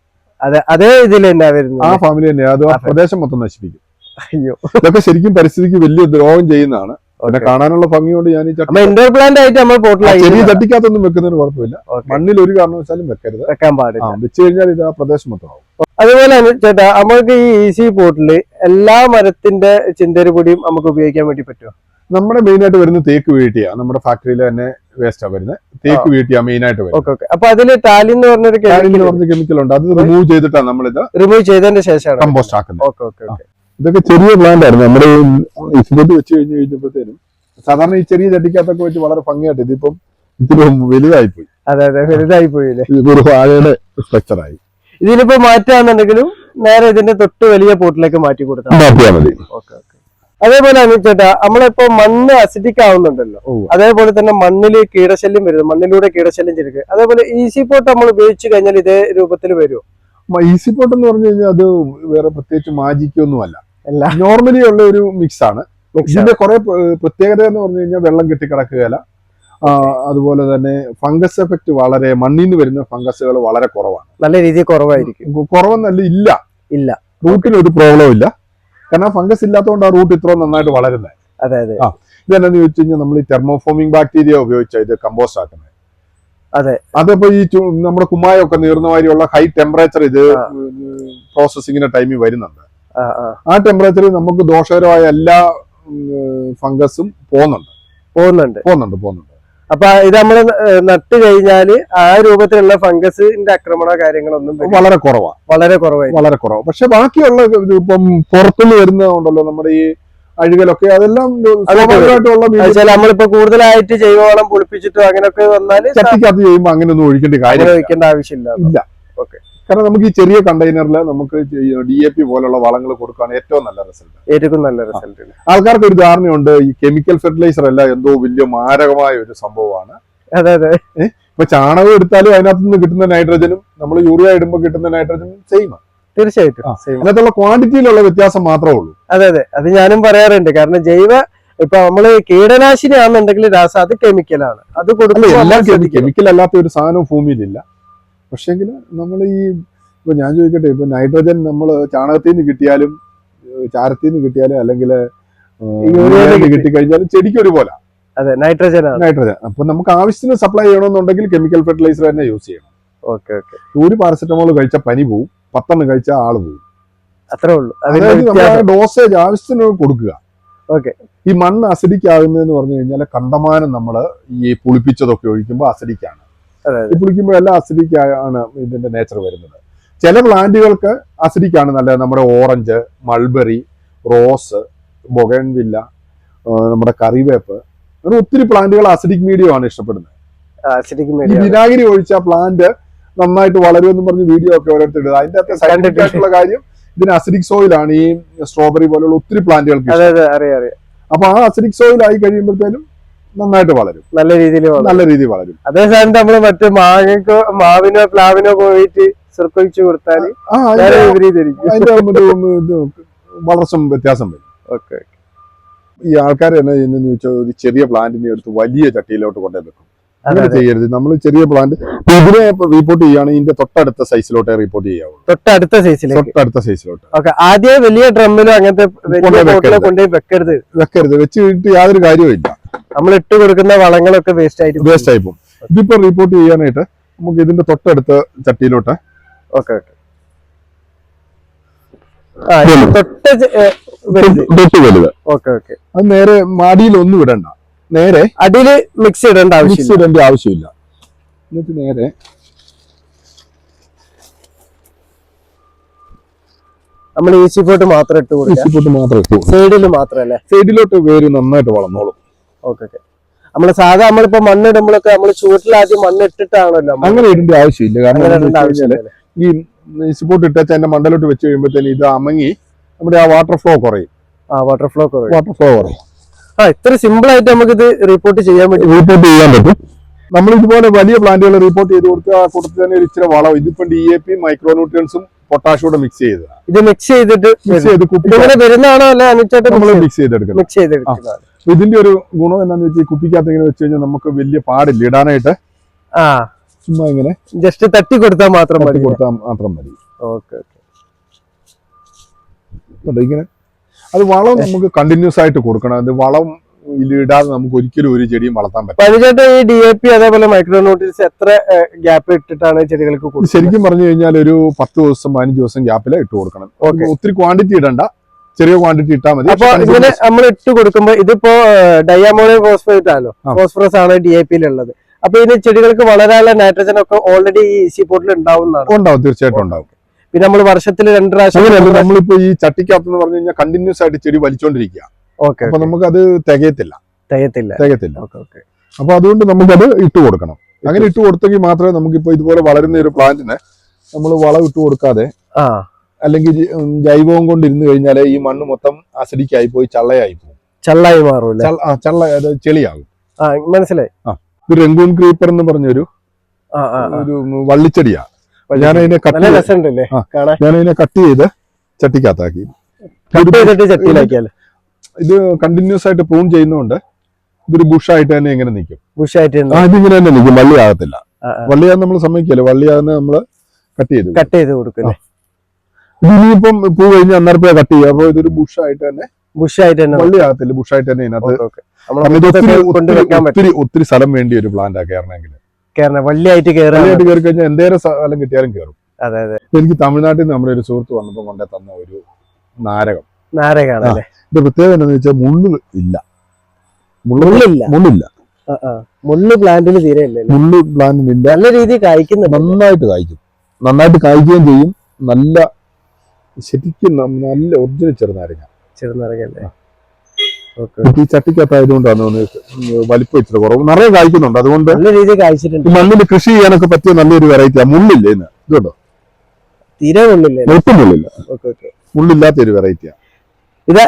അതേ ഇതിൽ തന്നെ വരുന്നത്. ആ ഫാമിലി തന്നെ. അത് ആ പ്രദേശം മൊത്തം നശിപ്പിക്കും. അയ്യോ, ഇതൊക്കെ ശരിക്കും പരിസ്ഥിതിക്ക് വലിയ ദ്രോഹം ചെയ്യുന്നതാണ്. പിന്നെ കാണാനുള്ള ഭംഗി കൊണ്ട് ഞാൻ ഇൻഡോർ പ്ലാന്റ് ആയിട്ട് നമ്മൾ ചെറിയ ചട്ടിക്കകത്തൊന്നും വെക്കുന്നതിന് കുഴപ്പമില്ല. മണ്ണിൽ ഒരു കാരണവശാലും വെക്കരുത്, വെക്കാൻ പാടില്ല. വെച്ച് കഴിഞ്ഞാൽ ഇത് ആ പ്രദേശം മൊത്തം ആവും. അതുപോലെ ചേട്ടാ, നമ്മൾക്ക് ഈ ഈസി പോട്ടില് എല്ലാ മരത്തിന്റെ ചിന്തര് പൊടിയും നമുക്ക് ഉപയോഗിക്കാൻ വേണ്ടി പറ്റുമോ? നമ്മുടെ മെയിൻ ആയിട്ട് വരുന്ന തേക്ക് വീട്ടിയാണ്. നമ്മുടെ ഫാക്ടറിയിൽ തന്നെ വേസ്റ്റാ വരുന്നത്. തേക്ക് വീട്ടിയാണ് മെയിൻ ആയിട്ട് വരുന്നത്. അപ്പൊ അതില് ടാലിൻ എന്ന് പറഞ്ഞൊരു കെമിക്കൽ ഉണ്ട്. അത് റിമൂവ് ചെയ്തിട്ടാണ് നമ്മളിത് റിമൂവ് ചെയ്തതിന് ശേഷമാണ് കമ്പോസ്റ്റ് ആക്കുന്നത്. ഇതൊക്കെ ചെറിയ പ്ലാന്റ് ആയിരുന്നു. നമ്മുടെ ഈസിപ്പോട്ട് വെച്ച് കഴിഞ്ഞപ്പോഴത്തേനും സാധാരണ ഈ ചെറിയ ചട്ടിക്കകത്തൊക്കെ വെച്ച് വളരെ ഭംഗിയായിട്ട് ഇതിപ്പം ഇത്തിരി വലുതായിപ്പോയി. അതെ, വലുതായി പോയില്ലേ? ഒരു വാഴയുടെ സ്ട്രക്ചറായി. ഇതിനിപ്പോ മാറ്റാന്നുണ്ടെങ്കിലും നേരെ ഇതിന്റെ തൊട്ട് വലിയ പോട്ടിലേക്ക് മാറ്റി കൊടുത്താൽ മതി. അതേപോലെ ചേട്ടാ, നമ്മളിപ്പോ മണ്ണ് അസിഡിക് ആവുന്നുണ്ടല്ലോ, അതേപോലെ തന്നെ മണ്ണില് കീടശല്യം വരുന്നു, മണ്ണിലൂടെ കീടശല്യം ചെറുക്കുക. അതേപോലെ ഈസി പോട്ട് നമ്മൾ ഉപയോഗിച്ചു കഴിഞ്ഞാൽ ഇതേ രൂപത്തിൽ വരുമോ? ഈസി പോട്ട് എന്ന് പറഞ്ഞു കഴിഞ്ഞാൽ അത് വേറെ പ്രത്യേകിച്ച് മാജിക്കൊന്നുമല്ല, നോർമലി ഉള്ള ഒരു മിക്സ് ആണ്. ഇതിന്റെ കുറെ പ്രത്യേകത എന്ന് പറഞ്ഞു കഴിഞ്ഞാൽ വെള്ളം കെട്ടിക്കിടക്കുകയല്ല. അതുപോലെ തന്നെ ഫംഗസ് എഫക്ട് വളരെ, മണ്ണിൽ നിന്ന് വരുന്ന ഫംഗസുകൾ വളരെ കുറവാണ്. നല്ല രീതിയിൽ കുറവായിരിക്കും. കുറവെന്നല്ല, ഇല്ല. റൂട്ടിന് ഒരു പ്രോബ്ലം ഇല്ല. കാരണം ഫംഗസ് ഇല്ലാത്തതുകൊണ്ട് ആ റൂട്ട് ഇത്രയും നന്നായിട്ട് വളരുന്നത്. ഇതെന്നു ചോദിച്ചു കഴിഞ്ഞാൽ നമ്മൾ ഈ തെർമോഫോമിംഗ് ബാക്ടീരിയ ഉപയോഗിച്ചാണ് ഇത് കമ്പോസ്റ്റ് ആക്കുന്നത്. അതിപ്പോ ഈ നമ്മുടെ കുമ്മായൊക്കെ നീർന്ന മാതിരിയുള്ള ഹൈ ടെമ്പറേച്ചർ ഇത് പ്രോസസ്സിങ്ങിന്റെ ടൈമിൽ വരുന്നുണ്ട്. ആ ടെമ്പറേച്ചറിൽ നമുക്ക് ദോഷകരമായ എല്ലാ ഫംഗസും പോകുന്നുണ്ട്. അപ്പൊ ഇത് നമ്മള് നട്ട് കഴിഞ്ഞാല് ആ രൂപത്തിലുള്ള ഫംഗസിന്റെ ആക്രമണ കാര്യങ്ങളൊന്നും വളരെ കുറവാണ്, വളരെ കുറവായി, വളരെ കുറവ്. പക്ഷെ ബാക്കിയുള്ള ഇപ്പം പുറത്തുനിന്ന് വരുന്നതുണ്ടല്ലോ നമ്മുടെ ഈ അഴുകലൊക്കെ, അതെല്ലാം സ്വാഭാവികമായിട്ടുള്ള നമ്മളിപ്പോ കൂടുതലായിട്ട് ജൈവവളം പൊളിപ്പിച്ചിട്ടോ അങ്ങനെയൊക്കെ വന്നാല് ചട്ടിക്കകത്ത് ചെയ്യുമ്പോൾ അങ്ങനെയൊന്നും ഒഴിക്കേണ്ട ആവശ്യമില്ല. ഇല്ല. ഓക്കെ. കാരണം നമുക്ക് ഈ ചെറിയ കണ്ടെയ്നറിൽ നമുക്ക് DAP പോലുള്ള വളങ്ങൾ കൊടുക്കുകയാണ് ഏറ്റവും നല്ല റിസൾട്ട്. ഏറ്റവും നല്ല റിസൾട്ട്. ആൾക്കാർക്ക് ഒരു ധാരണയുണ്ട് ഈ കെമിക്കൽ ഫെർട്ടിലൈസർ അല്ല എന്തോ വലിയ മാരകമായ ഒരു സംഭവമാണ്. അതെ അതെ. ഇപ്പൊ ചാണകം എടുത്താലും അതിനകത്ത് നിന്ന് കിട്ടുന്ന നൈട്രജനും നമ്മൾ യൂറിയ ഇടുമ്പോൾ കിട്ടുന്ന നൈട്രജനും സെയിം. തീർച്ചയായിട്ടും അതിനകത്തുള്ള ക്വാണ്ടിറ്റിയിലുള്ള വ്യത്യാസം മാത്രമേ ഉള്ളൂ. അതെ അതെ, അത് ഞാനും പറയാറുണ്ട്. കാരണം ജൈവ ഇപ്പൊ നമ്മള് കീടനാശിനി ആണെന്നുണ്ടെങ്കിൽ അത് കെമിക്കലാണ്, അത് കൊടുക്കുമ്പോൾ കെമിക്കൽ അല്ലാത്ത ഒരു സാധനവും ഭൂമിയിലില്ല. പക്ഷെങ്കിൽ നമ്മൾ ഇപ്പൊ ഞാൻ ചോദിക്കട്ടെ, ഇപ്പൊ നൈട്രജൻ നമ്മൾ ചാണകത്തിൽ നിന്ന് കിട്ടിയാലും ചാരത്തിൽ നിന്ന് കിട്ടിയാലും അല്ലെങ്കിൽ കിട്ടിക്കഴിഞ്ഞാലും ചെടിക്ക് ഒരുപോലെ അതെ നൈട്രജൻ. അപ്പൊ നമുക്ക് ആവശ്യത്തിന് സപ്ലൈ ചെയ്യണമെന്നുണ്ടെങ്കിൽ കെമിക്കൽ ഫെർട്ടിലൈസർ തന്നെ യൂസ് ചെയ്യണം. Okay okay. ഒരു പാരസെറ്റമോൾ കഴിച്ചാൽ പനി പോവും, 10 കഴിച്ചാൽ ആള് പോവും, അത്രേ ഉള്ളൂ. ഡോസേജ് ആവശ്യത്തിന് കൊടുക്കുക. ഓക്കെ. ഈ മണ്ണ് അസിഡിക് ആകുന്നതെന്ന് പറഞ്ഞു കഴിഞ്ഞാൽ കണ്ടമാനം നമ്മൾ ഈ പുളിപ്പിച്ചതൊക്കെ ഒഴിക്കുമ്പോൾ അസിഡിക്കാണ്. ഈ പുളിക്കുമ്പോഴെല്ലാം അസിഡിക് ആണ് ഇതിന്റെ നേച്ചർ വരുന്നത്. ചില പ്ലാന്റുകൾക്ക് അസിഡിക് ആണ് നല്ലത്. നമ്മുടെ ഓറഞ്ച്, മൾബറി, റോസ്, ബൊഗൻവില്ല, നമ്മുടെ കറിവേപ്പ്, അങ്ങനെ ഒത്തിരി പ്ലാന്റുകൾ അസിഡിക് മീഡിയം ആണ് ഇഷ്ടപ്പെടുന്നത്. ഈ വിനാഗിരി ഒഴിച്ച പ്ലാന്റ് നന്നായിട്ട് വളരുമെന്ന് പറഞ്ഞ് വീഡിയോ ഒക്കെ ഓരോരുത്തർ ഇടുക. അതിന്റെ അകത്ത് സയന്റിഫിക് ആയിട്ടുള്ള കാര്യം ഇതിന് അസിഡിക് സോയിൽ ആണ് ഈ സ്ട്രോബെറി പോലുള്ള ഒത്തിരി പ്ലാന്റുകൾക്ക്. അപ്പൊ ആ അസിഡിക് സോയിൽ ആയി കഴിയുമ്പോഴത്തേനും നന്നായിട്ട് വളരും, നല്ല രീതിയിൽ വളരും. അതേസമയം നമ്മള് മറ്റേ മാങ്ങക്കോ മാവിനോ പ്ലാവിനോ പോയിട്ട് ശ്രദ്ധിച്ചു കൊടുത്താൽ അതിന്റെ വളർച്ച വ്യത്യാസം വരും. ഓക്കെ. ഈ ആൾക്കാർ എന്നാ ചെയ്യുന്നതെന്ന് ചോദിച്ചാൽ ഒരു ചെറിയ പ്ലാന്റിനെ എടുത്ത് വലിയ ചട്ടിയിലോട്ട് കൊണ്ടേ വെക്കും. അങ്ങനെ ചെയ്യരുത്. നമ്മൾ ചെറിയ പ്ലാന്റ് ഇതിനെ റിപ്പോർട്ട് ചെയ്യുകയാണെങ്കിൽ ഇതിന്റെ തൊട്ടടുത്ത സൈസിലോട്ടേ റിപ്പോർട്ട് ചെയ്യാവൂ. തൊട്ടടുത്ത സൈസിലോട്ട്. ആദ്യം വലിയ ഡ്രമ്മിലോ അങ്ങനത്തെ കൊണ്ടുപോയി വെക്കരുത്. വെച്ച് കഴിഞ്ഞിട്ട് യാതൊരു കാര്യവും ഇല്ല. നമ്മൾ ഇട്ട് കൊടുക്കുന്ന വളങ്ങളൊക്കെ വേസ്റ്റ് ആയി പോകും. ഇതിപ്പോ റിപ്പോർട്ട് ചെയ്യാനായിട്ട് നമുക്ക് ഇതിന്റെ തൊട്ടടുത്ത ചട്ടിയിലോട്ട് ഓക്കെ തൊട്ട് വലുത്. Okay okay. അത് നേരെ മാടിയിലൊന്നും ഇടണ്ട, നേരെ അടിയില് മിക്സ് ഇടേണ്ട ആവശ്യമില്ല. എന്നിട്ട് നേരെ നമ്മൾ ഈസി പോട്ട് മാത്രം ഇട്ട് കൊടുക്കും. സൈഡിൽ മാത്രമല്ലേ? സൈഡിലോട്ട് വേര് നന്നായിട്ട് വളർന്നോളും. Okay okay. നമ്മള് സാധാ നമ്മളിപ്പോ മണ്ണിടുമ്പോഴൊക്കെ നമ്മള് ചുവട്ടിൽ ആദ്യം മണ്ണ് ഇട്ടിട്ടാണല്ലോ. അങ്ങനെ ഇടേണ്ട ആവശ്യമില്ല. കാരണം ഈ ഈസിപ്പോട്ട് ഇട്ടാച്ച അതിന്റെ മണ്ടലോട്ട് വെച്ച് കഴിയുമ്പോഴത്തേന് ഇത് അമങ്ങി നമ്മുടെ ആ വാട്ടർ ഫ്ലോ കുറയും. ഇത്ര സിമ്പിൾ ആയിട്ട് നമുക്ക് ഇത് റിപ്പോർട്ട് ചെയ്യാൻ പറ്റും. നമ്മൾ ഇതുപോലെ വലിയ പ്ലാന്റുകൾ റിപ്പോർട്ട് ചെയ്ത് കൊടുത്ത് ആ കൂട്ടത്തിൽ തന്നെ ഒരു ഇച്ചിരി വളം, ഇതിപ്പോ DAP, മൈക്രോ ന്യൂട്രിയൻസും പൊട്ടാഷും കൂടെ മിക്സ് ചെയ്തതാണ്. ഇത് മിക്സ് ചെയ്തിട്ട് വരുന്നതാണോ അല്ലെ നമ്മൾ മിക്സ് ചെയ്തെടുക്കുന്നത്. ഇതിന്റെ ഒരു ഗുണം എന്താണെന്ന് വെച്ചാൽ കുപ്പിക്കകത്ത് ഇങ്ങനെ വെച്ച് കഴിഞ്ഞാൽ നമുക്ക് വലിയ പാടില്ല ഇടാനായിട്ട്. ചുമ്മാ ഇങ്ങനെ ജസ്റ്റ് തട്ടി കൊടുത്താൽ മാത്രം മതി. ഓക്കെ. ഇങ്ങനെ അത് വളം നമുക്ക് കണ്ടിന്യൂസ് ആയിട്ട് കൊടുക്കണം. അത് വളം ഇടാതെ നമുക്ക് ഒരിക്കലും ഒരു ചെടിയും വളർത്താൻ പറ്റില്ല. ഈ DAP അതേപോലെ മൈക്രോ ന്യൂട്രിയൻസ് എത്ര ഗ്യാപ്പ് ഇട്ടിട്ടാണ് ചെടികൾക്ക് കൊടുക്കുന്നത്? ശരിക്കും പറഞ്ഞു കഴിഞ്ഞാൽ ഒരു 10 ദിവസം 15 ദിവസം ഗ്യാപ്പിൽ ഇട്ട് കൊടുക്കണം. ഒത്തിരി ക്വാണ്ടിറ്റി ഇടണ്ട, ചെറിയ ക്വാണ്ടിറ്റി ഇട്ടാൽ മതി. അപ്പൊ ഇങ്ങനെ നമ്മൾ ഇട്ട് കൊടുക്കുമ്പോ ഇതിപ്പോ ഡയമോണിയം ഫോസ്ഫേറ്റ് ആണല്ലോ, ഫോസ്ഫറസ് ആണ് DAP-യിലുള്ളത്. അപ്പൊ ഇതിന് ചെടികൾക്ക് വളരാനുള്ള നൈട്രജൻ ഒക്കെ ഓൾറെഡി ഈ ഈസി പോട്ടിൽ ഉണ്ടാവും. തീർച്ചയായിട്ടും ഉണ്ടാവും. പിന്നെ നമ്മൾ വർഷത്തിൽ 2 പ്രാവശ്യം നമ്മളിപ്പോ ഈ ചട്ടിക്കകത്ത് എന്ന് പറഞ്ഞു കഴിഞ്ഞാൽ കണ്ടിന്യൂസ് ആയിട്ട് ചെടി വലിച്ചോണ്ടിരിക്കുക. അപ്പൊ നമുക്ക് അത് തികയത്തില്ല. അപ്പൊ അതുകൊണ്ട് നമുക്കത് ഇട്ട് കൊടുക്കണം. അങ്ങനെ ഇട്ട് കൊടുത്തെങ്കിൽ മാത്രമേ നമുക്കിപ്പോ ഇതുപോലെ വളരുന്ന ഒരു പ്ലാന്റിന് നമ്മൾ വളം ഇട്ട് കൊടുക്കാതെ അല്ലെങ്കിൽ ജൈവവും കൊണ്ട് ഇരുന്ന് കഴിഞ്ഞാൽ ഈ മണ്ണ് മൊത്തം അസിഡിക് ആയി പോയി ചള്ളയായി മാറും. ചെളിയാകും. മനസ്സിലായി. ഇത് റെങ്കൂൺ ക്രീപ്പർ എന്ന് പറഞ്ഞൊരു വള്ളിച്ചെടിയാ. ഞാനതിനെ കട്ട് ചെയ്ത് ചട്ടിക്കകത്താക്കി. ഇത് കണ്ടിന്യൂസ് ആയിട്ട് പ്രൂൺ ചെയ്യുന്നതുകൊണ്ട് ഇതൊരു ബുഷായിട്ട് തന്നെ ഇങ്ങനെ നിൽക്കും. ഇതിങ്ങനെ തന്നെ നിൽക്കും, വള്ളിയാകത്തില്ല. വള്ളിയാന്ന് നമ്മൾ സമ്മതിക്കല്ലോ, വള്ളിയാന്ന് നമ്മള് കട്ട് ചെയ്ത് കൊടുക്കും. ഇനിയിപ്പം പൂ കഴിഞ്ഞ് അന്നേരം കട്ട് ചെയ്യുക. അപ്പൊ ഇതൊരു ബുഷായിട്ട് തന്നെ വള്ളിയാകത്തില്ല, ബുഷായിട്ട് തന്നെ ഇതിനകത്ത് ഒത്തിരി സ്ഥലം വേണ്ടി ഒരു പ്ലാന്റ് കയറണമെങ്കിൽ. വള്ളിയായിട്ട് കയറി കഴിഞ്ഞാൽ എന്തേരം സ്ഥലം കിട്ടിയാലും കയറും. എനിക്ക് തമിഴ്നാട്ടിൽ നിന്ന് നമ്മുടെ ഒരു സുഹൃത്ത് വന്നപ്പോൾ കൊണ്ടേ തന്ന ഒരു നാരകമാണ്. ഇത് പ്രത്യേകത എന്താണെന്ന് വെച്ചാൽ മുള്ളില്ല. മുള്ളു പ്ലാന്റിന് തീരെ ഇല്ല. മുള്ളു പ്ലാന്റിനില്ല. നല്ല രീതിയിൽ കായ്ക്കുന്നുണ്ട്. നന്നായിട്ട് കായ്ക്കുകയും ചെയ്യും. നല്ല ശരിക്കും നല്ല ഒറിജിനൽ ചെറുനാരങ്ങല്ലേ. ഈ ചട്ടിക്കകത്തായതുകൊണ്ടാണ് വലിപ്പം ഇച്ചിരി കുറവ്. നിറയെ കായ്ക്കുന്നുണ്ട്. അതുകൊണ്ട് നല്ല രീതിയിൽ കായ്ച്ചിട്ടുണ്ട്. മണ്ണിൽ കൃഷി ചെയ്യാനൊക്കെ പറ്റിയ നല്ലൊരു വെറൈറ്റിയാ. മുള്ളില്ല ഇന്ന്. ഇതുണ്ടോ, തീരെ മുള്ളില്ല. ഒട്ടും മുള്ളില്ല. മുള്ളില്ലാത്ത ഒരു വെറൈറ്റിയാ. ഇതാ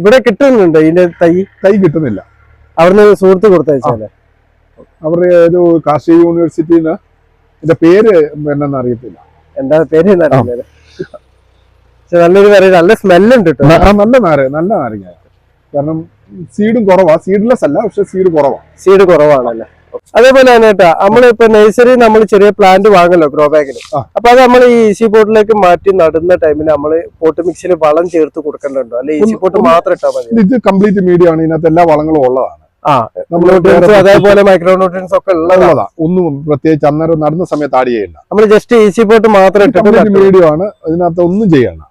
ഇവിടെ കിട്ടുന്നുണ്ട്. ഇതിന്റെ തൈ കിട്ടുന്നില്ല. അവിടുന്ന് സുഹൃത്ത് കൊടുത്തയച്ചാലേ. അവരുടെ ഒരു കാർഷിക യൂണിവേഴ്സിറ്റിയിൽ നിന്ന് ഇതിന്റെ പേര് എന്നാന്ന് അറിയത്തില്ല. എന്താ പേര് എന്നറിയില്ല. നല്ലൊരു വെറൈറ്റി, നല്ല സ്മെല്ലുണ്ട് കേട്ടോ. നല്ല നാരങ്ങ. കാരണം സീഡും കുറവാ. സീഡ്ലെസ് അല്ല, പക്ഷെ സീഡ് കുറവാണല്ലേ. അതേപോലെ തന്നെ കേട്ടാ, നമ്മളിപ്പോ നഴ്സറി നമ്മൾ ചെറിയ പ്ലാന്റ് വാങ്ങല്ലോ ഗ്രോ ബാഗിന്. അപ്പൊ അത് നമ്മൾ ഈ ഈസി പോട്ടിലേക്ക് മാറ്റി നടുന്ന ടൈമിൽ നമ്മള് പോട്ട് മിക്സിൽ വളം ചേർത്ത് കൊടുക്കേണ്ടതുണ്ടോ, അല്ലെ ഈസി പോട്ട് മാത്രം ഇട്ടാൽ മതി? ഇത് കംപ്ലീറ്റ് മീഡിയം ആണ്. ഇതിനകത്ത് എല്ലാ വളങ്ങളും ഉള്ളതാണ്. അതേപോലെ മൈക്രോ ന്യൂട്രിയൻസ് ഒക്കെ ഉള്ളതാ. ഒന്നും പ്രത്യേകിച്ച് അന്നേരം നടുന്ന സമയത്ത് ആഡ് ചെയ്യണ്ട. നമ്മൾ ജസ്റ്റ് ഈസി പോട്ട് മാത്രം ഇട്ടിട്ട് മീഡിയം ആണ്. ഇതിനകത്ത് ഒന്നും ചെയ്യണ്ട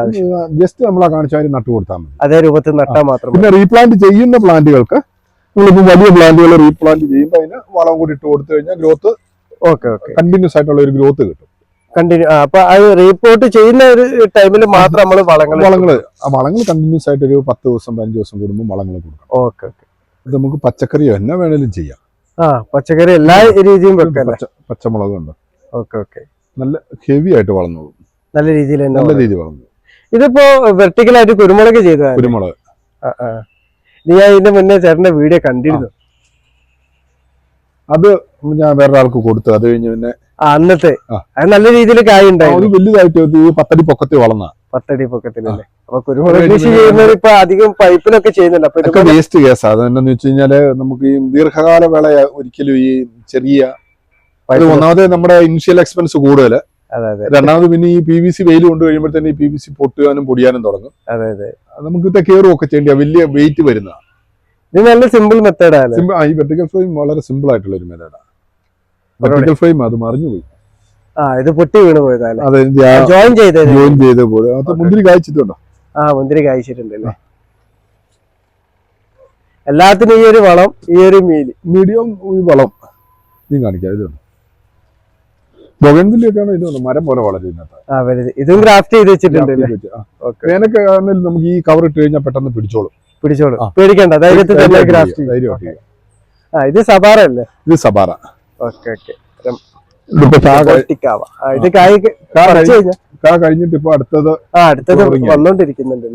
ആവശ്യം. ജസ്റ്റ് നമ്മളെ കാണിച്ചാൽ നട്ടു കൊടുത്താൽ മതി. അതേ രൂപത്തിൽ നട്ടാൽ മാത്രം. പിന്നെ റീപ്ലാന്റ് ചെയ്യുന്ന പ്ലാന്റുകൾക്ക് നമ്മളിപ്പോ വലിയ പ്ലാന്റുകൾ റീപ്ലാന്റ് ചെയ്യുമ്പോൾ അതിന് വളം കൂടി ഇട്ട് കൊടുത്തു കഴിഞ്ഞാൽ ഗ്രോത്ത് കണ്ടിന്യൂസ് ആയിട്ടുള്ള ഒരു ഗ്രോത്ത് കിട്ടും. അപ്പൊ അത് റീപോർട്ട് ചെയ്യുന്ന ഒരു ടൈമിൽ മാത്രം നമ്മൾ വളങ്ങൾ കണ്ടിന്യൂസ് ആയിട്ട് ഒരു 10 ദിവസം 15 ദിവസം കൂടുമ്പോൾ വളങ്ങൾ കൊടുക്കണം. ഓക്കെ. ഇത് നമുക്ക് പച്ചക്കറിയോ എന്നാ വേണേലും ചെയ്യാം. പച്ചക്കറി എല്ലാ രീതിയും വെക്കാം. പച്ചമുളകുണ്ട്. ഓക്കെ. നല്ല ഹെവി ആയിട്ട് വളർന്നു. നല്ല രീതിയിൽ വളർന്നു. ഇതിപ്പോ വെർട്ടിക്കലായിട്ട് കുരുമുളക് ചെയ്തതാണ്. കുരുമുളക് ഞാൻ ഇതിന്റെ മുന്നേ ചേട്ടന്റെ വീഡിയോ കണ്ടിരുന്നു. അത് ഞാൻ വേറൊരാൾക്ക് കൊടുത്തു. അത് കഴിഞ്ഞ് പിന്നെ അന്നത്തെ അത് നല്ല രീതിയിൽ കായ ഉണ്ടായിരുന്നു. വലുതായിട്ട് 10 അടി പൊക്കത്തിൽ വളർന്ന. 10 അടി പൊക്കത്തിലല്ലേ. അപ്പൊ കുരുമുളക് കൃഷി ചെയ്യുന്നത് ഇപ്പൊ അധികം പൈപ്പിലൊക്കെ ചെയ്യുന്നുണ്ട്. അപ്പൊ വേസ്റ്റ് കേസാ. അതെന്താന്ന് വെച്ച് കഴിഞ്ഞാല് നമുക്ക് ഈ ദീർഘകാല വിള ഒരിക്കലും ഈ ചെറിയ ഒന്നാമത് നമ്മുടെ ഇനിഷ്യൽ എക്സ്പെൻസ് കൂടുതൽ. രണ്ടാമത് പിന്നെ ഈ PVC വെയിൽ കൊണ്ട് കഴിയുമ്പോൾ തന്നെ ഈ PVC പൊട്ടുവാനും പൊടിയാനും തുടങ്ങും. നമുക്ക് ഇത് കെയറും ഒക്കെ ചെയ്യേണ്ട വലിയ വെയിറ്റ് വരുന്ന. ഇത് നല്ല സിമ്പിൾ മെത്തേഡാണ്. ഈ വെർട്ടിക്കൽ ഫ്രെയിം വളരെ സിമ്പിൾ ആയിട്ടുള്ള ഒരു മെത്തേഡാണ്. വെർട്ടിക്കൽ ഫ്രെയിം അത് മറിഞ്ഞുപോയി. ഇത് പൊട്ടി വീണ് പോയതാണ്. ജോയിൻ ചെയ്ത പോലെ. അത് മുന്തിരി കായ്ച്ചിട്ടുണ്ടോ? മുന്തിരി കായ്ച്ചിട്ടുണ്ടല്ലേ. എല്ലാത്തിനും ഈ ഒരു വളം, ഈ ഒരു മീഡിയം വളം നീ കാണിക്കാം. ഇതുണ്ട് ബൊഗൻവില്ലയൊക്കെയാണ്. ഇതുണ്ട് മരം പോലെ വളരുന്നത്. ഇതും ഗ്രാഫ്റ്റ് ചെയ്ത് വെച്ചിട്ടുണ്ട്. വേനൊക്കെ നമുക്ക് ഈ കവർ ഇട്ട് കഴിഞ്ഞാൽ പെട്ടെന്ന് പിടിച്ചോളും. പേടിക്കണ്ട, ധൈര്യത്തിൽ തന്നെ ഗ്രാഫ്റ്റ്. ഇത് സബാറ അല്ലേ? ഇത് സബാറ. ഇത് കായ് കഴിഞ്ഞിട്ട് ഇപ്പൊ അടുത്തത് വന്നോണ്ടിരിക്കുന്നുണ്ട്.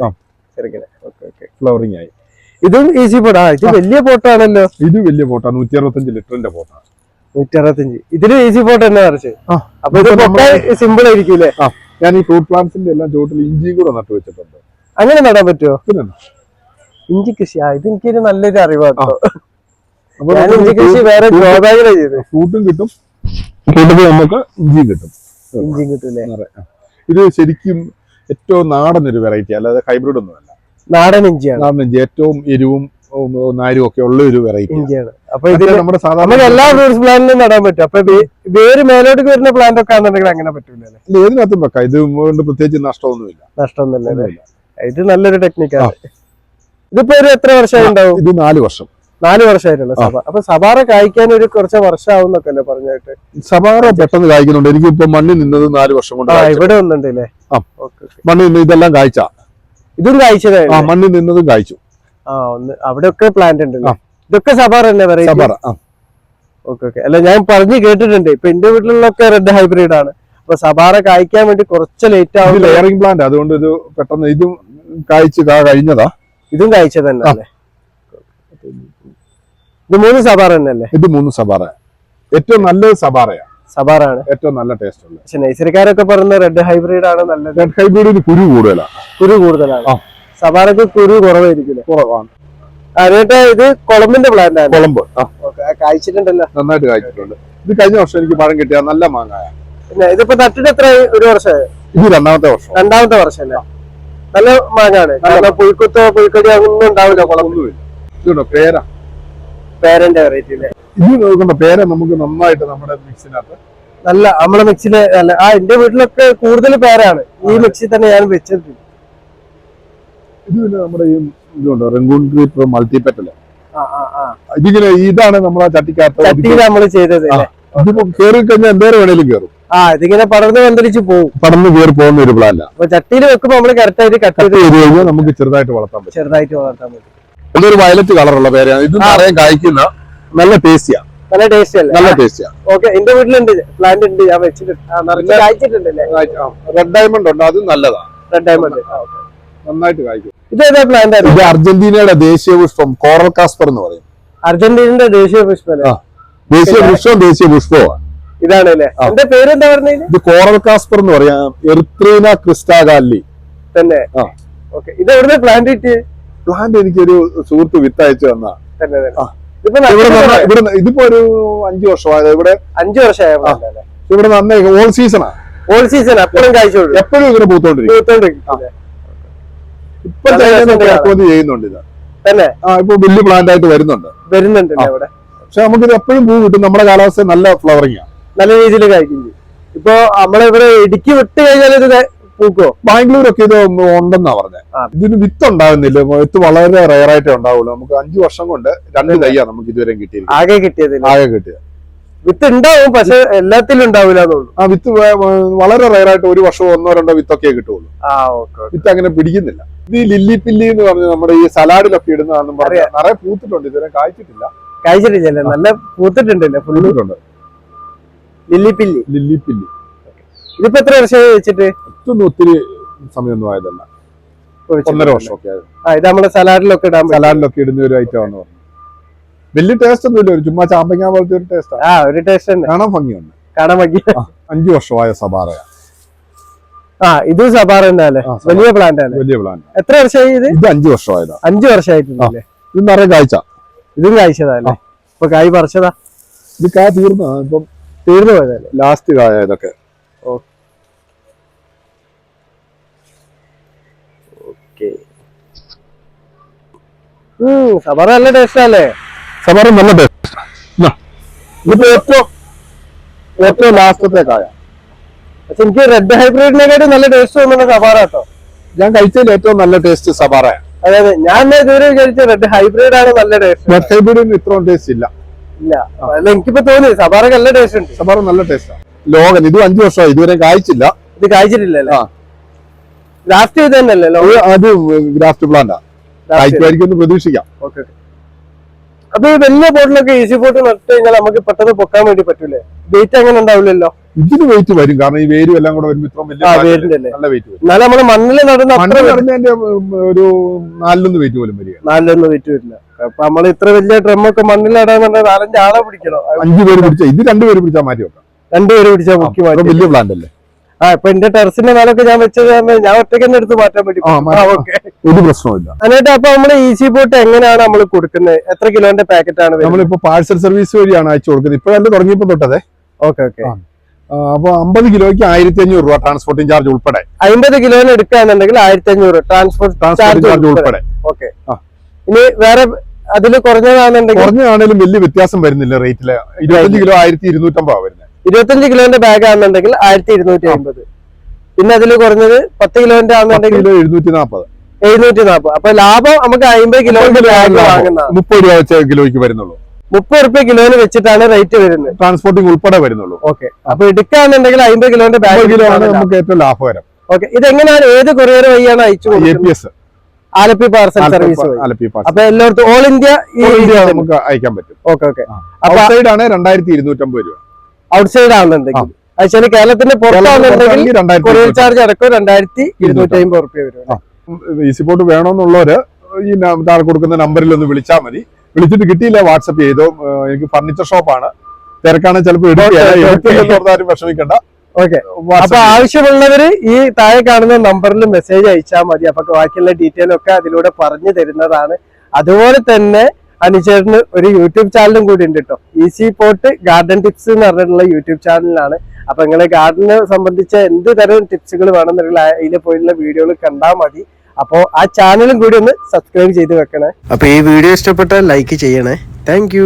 ഫ്ലവറിംഗ് ആയി. ഇതും ഈസി പോട്ടാ. ഇത് വലിയ പോട്ടാണല്ലോ. ഇത് വലിയ പോട്ടാ. 165 ലിറ്ററിന്റെ പോട്ടാണ്. 165. ഇതില് ഈസി പോട്ട് തന്നെ മറിച്ച്. അപ്പൊ ഇത് സിമ്പിൾ ആയിരിക്കൂലേ? ഞാൻ ഈ ഫ്രൂട്ട് പ്ലാന്റ്സിന്റെ എല്ലാം ചോട്ടിൽ ഇഞ്ചിയും കൂടെ നട്ടു വെച്ചിട്ടുണ്ട്. അങ്ങനെ നടാൻ പറ്റുമോ? ഇഞ്ചി കൃഷി ഇത് എനിക്കൊരു നല്ലൊരു അറിവാട്ടോ. ഇഞ്ചി കൃഷി വേറെ ഫ്രൂട്ടും കിട്ടും, നമുക്ക് ഇഞ്ചിയും കിട്ടൂലേ? ഇത് ശരിക്കും ഏറ്റവും നാടൻ ഒരു വെറൈറ്റി, അല്ലാതെ ഹൈബ്രിഡ് ഒന്നുമല്ല. നാടൻ ഇഞ്ചിയാണ്. ഏറ്റവും എരിവും നാരും ഒക്കെ ഉള്ള ഒരു വെറൈറ്റി ഇഞ്ചിയാണ്. അപ്പൊ ഇത് നമ്മുടെ സാധാരണ എല്ലാ ഫ്രൂട്ട്സ് പ്ലാന്റിലും നടാൻ പറ്റും. അപ്പൊ വേര് മേലോട്ട് വരുന്ന പ്ലാന്റ് ഒക്കെ ആണെന്നുണ്ടെങ്കിൽ അങ്ങനെ പറ്റൂലേ? ഏതിനകത്തും വെക്കാം. ഇത് കൊണ്ട് പ്രത്യേകിച്ച് നഷ്ടമൊന്നുമില്ല. ഇത് നല്ലൊരു ടെക്നിക്കാണ്. ഇതിപ്പോ ഒരു എത്ര വർഷമായി ഉണ്ടാവും? ഇത് 4 വർഷം. 4 വർഷമായിട്ടുള്ള സബ. അപ്പൊ സബാറ കായ്ക്കാൻ ഒരു കുറച്ച് വർഷമാവും എന്നൊക്കെ പറഞ്ഞിട്ട്. സബാറ പെട്ടെന്ന് കായ്ക്കുന്നുണ്ട്. എനിക്ക് ഇപ്പൊ മണ്ണിൽ നിന്നത് 4 വർഷം കൊണ്ട്. ഇവിടെ ഒന്നുണ്ടല്ലേ? മണ്ണിൽ നിന്ന് ഇതെല്ലാം കായ്ച്ച. ഇതും കായ്ച്ചതായിരുന്നു. മണ്ണിൽ നിന്നതും കായ്ച്ചു. അവിടെ ഒക്കെ പ്ലാന്റ് ഉണ്ടല്ലോ. ഇതൊക്കെ സബാറ തന്നെ പറയും. അല്ല, ഞാൻ പറഞ്ഞു കേട്ടിട്ടുണ്ട്. ഇപ്പൊ എന്റെ വീട്ടിലൊക്കെ റെഡ് ഹൈബ്രിഡ് ആണ്. അപ്പൊ സബാറ കായ്ക്കാൻ വേണ്ടി കുറച്ച് ലേറ്റ് ആവും. ലെയറിംഗ് പ്ലാന്റ്, അതുകൊണ്ട് ഇത് പെട്ടെന്ന് ഇതും കായ്ച്ച് കഴിഞ്ഞതാ. ഇതും കായ്ച്ചത് തന്നെ അല്ലേ? ഇത് 3 സബാറ തന്നെയല്ലേ? ഇത് 3 സബാറ. ഏറ്റവും നല്ലത് സബാറയാണ്. സബാറാണ് ഏറ്റവും നല്ല ടേസ്റ്റ് ഉള്ളത്. പക്ഷെ നഴ്സറിക്കാരൊക്കെ പറയുന്ന റെഡ് ഹൈബ്രിഡ് ആണ് നല്ലത്. റെഡ് ഹൈബ്രിഡിന് കുരു കൂടുതലാണ്. സബാറക്ക് കുരു കുറവായിരിക്കില്ല. കുറവാണ്. ചേട്ടാ, ഇത് കൊളമ്പിന്റെ പ്ലാന്റ് ആണ്. കൊളമ്പ് കായ്ച്ചിട്ടുണ്ടല്ലോ. നന്നായിട്ട് കായ്ച്ചിട്ടുണ്ട്. ഇത് കഴിഞ്ഞ വർഷം എനിക്ക് പഴം കിട്ടിയ നല്ല മാങ്ങായ. പിന്നെ ഇതിപ്പോ നട്ടിട്ട് എത്ര? ഒരു വർഷമായി. ഇത് രണ്ടാമത്തെ വർഷം അല്ലേ? നല്ല മാങ്ങാണ്. കാരണം പുഴുക്കുത്തോ പുഴുക്കടി ഒന്നും ഉണ്ടാവില്ല. കുളമ്പൊന്നുമില്ല. ഇതുണ്ടോ പേരന്റെ വെറൈറ്റി അല്ലേ? ഇത് നോക്കണ്ട. പേര നമുക്ക് നന്നായിട്ട് നമ്മുടെ മിക്സിനകത്ത് നമ്മളെ മിക്സില് എന്റെ വീട്ടിലൊക്കെ കൂടുതൽ പേരാണ്. ഈ മിക്സി തന്നെ ഞാൻ വെച്ചിട്ടുണ്ട്. ഇത് പിന്നെ നമ്മുടെ ഈ ഇതുണ്ടോ റെങ്കൂൺ ക്രീപ്പർ മൾട്ടിപെറ്റല്. ഇതിങ്ങനെ ഇതാണ് നമ്മളെ ചട്ടിക്കകത്ത് ചട്ടിയിൽ നമ്മള് ചെയ്തത് അല്ലേ? ഇതിപ്പോ കയറി കഴിഞ്ഞാൽ എന്തോരം വേണേലും കയറും. ഇതിങ്ങനെ പടർന്ന് പന്തലിച്ച് പോകും. പടർന്ന് കയറി പോകുന്ന ഒരു പ്ലാന്റ. അപ്പൊ ചട്ടിയിൽ വെക്കുമ്പോ നമ്മള് കറക്റ്റ് ആയിട്ട് കട്ട് ചെയ്ത് കഴിഞ്ഞാൽ നമുക്ക് ചെറുതായിട്ട് വളർത്താൻ പറ്റും. ചെറുതായിട്ട് വളർത്താൻ പറ്റും. ഇതൊരു വയലറ്റ് കളറുള്ള പേരാണ്. ഇത് നിറയെ കായ്ക്കുന്ന നല്ല ടേസ്റ്റിയാ. നല്ല ടേസ്റ്റ് അല്ലേ? നല്ല ടേസ്റ്റിയാ. ഓക്കെ, എന്റെ വീട്ടിലുണ്ട് പ്ലാന്റ് ഉണ്ട്, ഞാൻ വെച്ചിട്ടുണ്ട്. കായ്ച്ചിട്ടുണ്ടല്ലേ? റെഡ് ഡയമണ്ട് ഉണ്ട്, അത് നല്ലതാണ്. റെഡ് ഡയമണ്ട് നന്നായിട്ട് കായ്ക്കും. ഇതേതാ പ്ലാന്റ്? ഇത് അർജന്റീനയുടെ ദേശീയ പുഷ്പം കോറൽ കാസ്പർ എന്ന് പറയും. അർജന്റീനയുടെ ദേശീയ പുഷ്പം. ദേശീയ വൃക്ഷവും ദേശീയ പുഷ്പമാണ്. ഇതാണല്ലേ? എന്റെ പേരെന്താ പറഞ്ഞത്? ഇത് കോറൽ കാസ്പർ എന്ന് പറയാം. എറിത്രീന ക്രിസ്റ്റാഗാലി തന്നെ. ഓക്കെ, ഇത് എവിടുന്ന പ്ലാന്റ് കിട്ടിയത്? പ്ലാന്റ് എനിക്കൊരു സുഹൃത്ത് വിത്ത് അയച്ചു തന്നാ. ഇതിപ്പോ ഒരു 5 വർഷമായത്. ഇവിടെ 5 വർഷമായ ഇവിടെ നന്നായി ഓൾ സീസണാ. ഓൾ സീസൺ എപ്പോഴും കായ്ച്ചോളൂ. എപ്പോഴും ഇങ്ങനെ പൂത്തോണ്ടിരിക്കും. ഇപ്പൊ ചെയ്യുന്നുണ്ട് ഇത് തന്നെ. ഇപ്പൊ വലിയ പ്ലാന്റ് ആയിട്ട് വരുന്നുണ്ട്. ഇവിടെ. പക്ഷെ നമുക്കിത് എപ്പോഴും പൂ കിട്ടും. നമ്മുടെ കാലാവസ്ഥ നല്ല ഫ്ലവറിംഗ് ആണ്. നല്ല രീതിയിൽ കഴിക്കുന്നു. ഇപ്പൊ നമ്മളിവിടെ ഇടുക്കി വിട്ട് കഴിഞ്ഞാൽ ഇത് പൂക്കോ? ബാംഗ്ലൂരൊക്കെ ഇത് ഉണ്ടെന്നാ പറഞ്ഞത്. ഇതിന് വിത്ത് ഉണ്ടാകുന്നില്ല. വിത്ത് വളരെ റയർ ആയിട്ടേ ഉണ്ടാവുള്ളൂ. നമുക്ക് 5 വർഷം കൊണ്ട് 2 തയ്യാ നമുക്ക് ഇതുവരെ കിട്ടിയത്. ആകെ കിട്ടിയത് വിത്ത് ഉണ്ടാവും, പക്ഷെ എല്ലാത്തിലും ഉണ്ടാവില്ല എന്നുള്ളൂ. വിത്ത് വളരെ റയർ ആയിട്ട് 1 വർഷമോ 1-2 വിത്തൊക്കെ കിട്ടുള്ളൂ. വിത്ത് അങ്ങനെ പിടിക്കുന്നില്ല. ഇത് ഈ ലില്ലി പില്ലി എന്ന് പറഞ്ഞ് നമ്മുടെ ഈ സലാഡിലൊക്കെ ഇടുന്നതാണെന്നും പറയാം. നിറയെ പൂത്തിട്ടുണ്ട്, ഇതുവരെ കായ്ച്ചിട്ടില്ല. നല്ല പൂത്തിട്ടുണ്ടല്ലേ? ഫുള്ളുണ്ട് ലില്ലിപ്പില്ലി. ഇതിപ്പോ എത്ര വർഷമായി വെച്ചിട്ട്? ഇതൊന്നും ഒത്തിരി സമയമൊന്നും ആയതല്ല. 1.5 വർഷമൊക്കെ ആയത്. ഇത് നമ്മുടെ സലാഡിലൊക്കെ ഇടുന്ന ഒരു ഐറ്റം ആണെന്ന് പറഞ്ഞു. വലിയ ടേസ്റ്റ് ഒന്നും ഇല്ല, ഒരു ചുമ്മാ ചാമ്പങ്ങ പോലത്തെ ഒരു ടേസ്റ്റ്. ഒരു ടേസ്റ്റ് കാണാൻ ഭംഗിയുണ്ട്. 5 വർഷമായ സബാറയാ. ഇത് സബാറ തന്നെയല്ലേ? വലിയ പ്ലാന്റ് ആണ്. വലിയ പ്ലാന്റ്. എത്ര വർഷമായി ഇത്? ഇത് 5 വർഷമായതാ. 5 വർഷമായിട്ടില്ലേ? ഇത് നിറയെ കായ്ച്ച. ഇതും കായ്ച്ചതല്ലേ? ഇപ്പൊ കായ് പറിച്ചതാ? ഇത് കായ തീർന്നു. ഇപ്പം തീർന്നു പോയതല്ലേ? ലാസ്റ്റ് കായ ഇതൊക്കെ. സബാറ നല്ല ടേസ്റ്റ് അല്ലേ? സബാറ നല്ല ടേസ്റ്റ്. ഇതിപ്പോ ഏറ്റവും ലാസ്റ്റത്തെ കായ. പക്ഷെ എനിക്ക് റെഡ് ഹൈബ്രിഡിനെക്കാട്ടും നല്ല ടേസ്റ്റ് തോന്നുന്നത് സബാറ കേട്ടോ. ഞാൻ കഴിച്ചതിൽ ഏറ്റവും നല്ല ടേസ്റ്റ് സബാറയാണ്. അതെ, ഞാൻ ഇതുവരെ വിചാരിച്ച റെഡ് ഹൈബ്രിഡ് ആണ് നല്ല ടേസ്റ്റ്. റെഡ് ഹൈബ്രിഡിന് ഇത്രയും ടേസ്റ്റ് ഇല്ല. അല്ല, എനിക്കിപ്പോ തോന്നി സബാറ നല്ല ടേസ്റ്റ് ഉണ്ട്. സബാറ നല്ല ടേസ്റ്റാണ്. ലോഗൻ ഇത് 5 വർഷമായി, ഇതുവരെ കായ്ച്ചില്ല. ഇത് കായ്ച്ചിട്ടില്ലല്ലേ? ഗ്രാഫ്റ്റ് ചെയ്ത് തന്നെയല്ലോ? അത് ഗ്രാഫ്റ്റ് പ്ലാന്റാ. കായ്ക്കുമായിരിക്കും പ്രതീക്ഷിക്കാം. അപ്പൊ ഈ വലിയ ബോട്ടിലൊക്കെ ഈസി ബോട്ട് നട്ട് കഴിഞ്ഞാൽ നമുക്ക് പെട്ടെന്ന് പൊക്കാൻ വേണ്ടി പറ്റൂലേ? വെയിറ്റ് അങ്ങനെ ഉണ്ടാവില്ലല്ലോ? ഇതിന് വെയിറ്റ് വരും, കാരണം ഈ വേരും എല്ലാം കൂടെ വരുമ്പോൾ ഇത്രയും വലിയ നല്ല വെയിറ്റ് വരും. എന്നാലും നമ്മള് മണ്ണിൽ നടന്നതിന്റെ ഒരു 4 വെയിറ്റ് പോലും വരിക. 4 വെയിറ്റ് വരില്ല. അപ്പൊ നമ്മൾ ഇത്ര വലിയ ഡ്രമ്മൊക്കെ മണ്ണിൽ നടാന്നുണ്ടെങ്കിൽ 4-5 ആളെ പിടിക്കണം. 5 പേര് പിടിച്ചാൽ ഇത് 2 പേര് പിടിച്ചാൽ മാറ്റി വെക്കാം. 2 പേര് പിടിച്ചാൽ മുക്കി മാറ്റി. വലിയ പ്ലാന്റ് അല്ലേ? ഇപ്പൊ എന്റെ ടെറസിന്റെ മേലൊക്കെ ഞാൻ വെച്ചത് ഞാൻ ഒറ്റയ്ക്ക് തന്നെ എടുത്ത് മാറ്റാൻ പറ്റും. ഒരു പ്രശ്നമില്ല. എന്നിട്ട് അപ്പൊ നമ്മള് ഈസി ബോട്ട് എങ്ങനെയാണ് നമ്മൾ കൊടുക്കുന്നത്? എത്ര കിലോന്റെ പാക്കറ്റ് ആണ്? നമ്മളിപ്പോ പാഴ്സൽ സർവീസ് വഴിയാണ് അയച്ചു കൊടുക്കുന്നത്. ഇപ്പോഴല്ലേ തുടങ്ങിയപ്പോ തൊട്ടതേ. ഓക്കെ. അപ്പൊ 50 കിലോയ്ക്ക് 1500 രൂപ ട്രാൻസ്പോർട്ടിംഗ് ചാർജ് ഉൾപ്പെടെ. 50 കിലോന് എടുക്കുകയാണെന്നുണ്ടെങ്കിൽ 1500 ട്രാൻസ്പോർട്ട് ചാർജ് ഉൾപ്പെടെ. ഓക്കെ. ഇനി വേറെ അതില് കുറഞ്ഞതാണെങ്കിലും വലിയ വ്യത്യാസം വരുന്നില്ല റേറ്റില്. 25 കിലോ 1250 വരുന്നത്. 25 കിലോന്റെ ബാഗ് ആണെന്നുണ്ടെങ്കിൽ 1250. പിന്നെ അതിൽ കുറഞ്ഞത് 10 കിലോന്റെ ആണെന്നുണ്ടെങ്കിൽ 740. അപ്പൊ ലാഭം നമുക്ക് 50 കിലോന്റെ ബാഗ് വാങ്ങുന്ന 30 രൂപ വെച്ച് കിലോയ്ക്ക് വരുന്നുള്ളൂ. 30 രൂപ കിലോന് വെച്ചിട്ടാണ് റേറ്റ് വരുന്നത്. ട്രാൻസ്പോർട്ടിംഗ് ഉൾപ്പെടെ വരുന്നുള്ളൂ. ഓക്കെ. അപ്പൊ എടുക്കുകയാണെന്നുണ്ടെങ്കിൽ 50 കിലോന്റെ ബാഗ് നമുക്ക് ഏറ്റവും ലാഭകരം. ഓക്കെ. ഇതെങ്ങനെയാണ്, ഏത് കൊറിയർ വഴിയാണ് അയച്ചു കൊടുക്കുന്നത്? Alleppey parcel service. അപ്പൊ എല്ലായിടത്തും ഓൾ ഇന്ത്യ നമുക്ക് അയക്കാൻ പറ്റും. ഓക്കെ. അപ്പൊ സൈഡ് ആണ് 2250 രൂപ. ഔട്ട്സൈഡ് ആണെന്നുണ്ടെങ്കിൽ ആക്ച്വലി കേരളത്തിന്റെ പുറത്താണെന്നുണ്ടെങ്കിൽ കൊറിയർ ചാർജ് അടക്കം 2250 രൂപ വരും. ഈസി ബോട്ട് വേണമെന്നുള്ളവര് ഈ താഴെ കൊടുക്കുന്ന നമ്പറിൽ ഒന്ന് വിളിച്ചാൽ മതി. വിളിച്ചിട്ട് കിട്ടിയില്ല വാട്സപ്പ് ചെയ്തോ. എനിക്ക് ഫർണിച്ചർ ഷോപ്പാണ്, തിരക്കാണ്, ചിലപ്പോൾ എടുത്താലും വിഷമിക്കണ്ട. ഓക്കെ. അപ്പൊ ആവശ്യമുള്ളവര് ഈ താഴെ കാണുന്ന നമ്പറിൽ മെസ്സേജ് അയച്ചാൽ മതി. അപ്പൊ ബാക്കിയുള്ള ഡീറ്റെയിൽ ഒക്കെ അതിലൂടെ പറഞ്ഞു തരുന്നതാണ്. അതുപോലെ തന്നെ അനുചേട്ടന് ഒരു യൂട്യൂബ് ചാനലും കൂടി ഉണ്ട് കേട്ടോ. ഈസി പോട്ട് ഗാർഡൻ ടിപ്സ് എന്ന് പറഞ്ഞിട്ടുള്ള യൂട്യൂബ് ചാനലാണ്. അപ്പൊ നിങ്ങളെ ഗാർഡനെ സംബന്ധിച്ച എന്ത് തരം ടിപ്സുകൾ വേണമെന്നുള്ള അതിൽ പോയിട്ടുള്ള വീഡിയോകൾ കണ്ടാൽ മതി. അപ്പോ ആ ചാനലും കൂടി ഒന്ന് സബ്സ്ക്രൈബ് ചെയ്ത് വെക്കണേ. അപ്പൊ ഈ വീഡിയോ ഇഷ്ടപ്പെട്ടാൽ ലൈക്ക് ചെയ്യണേ. താങ്ക്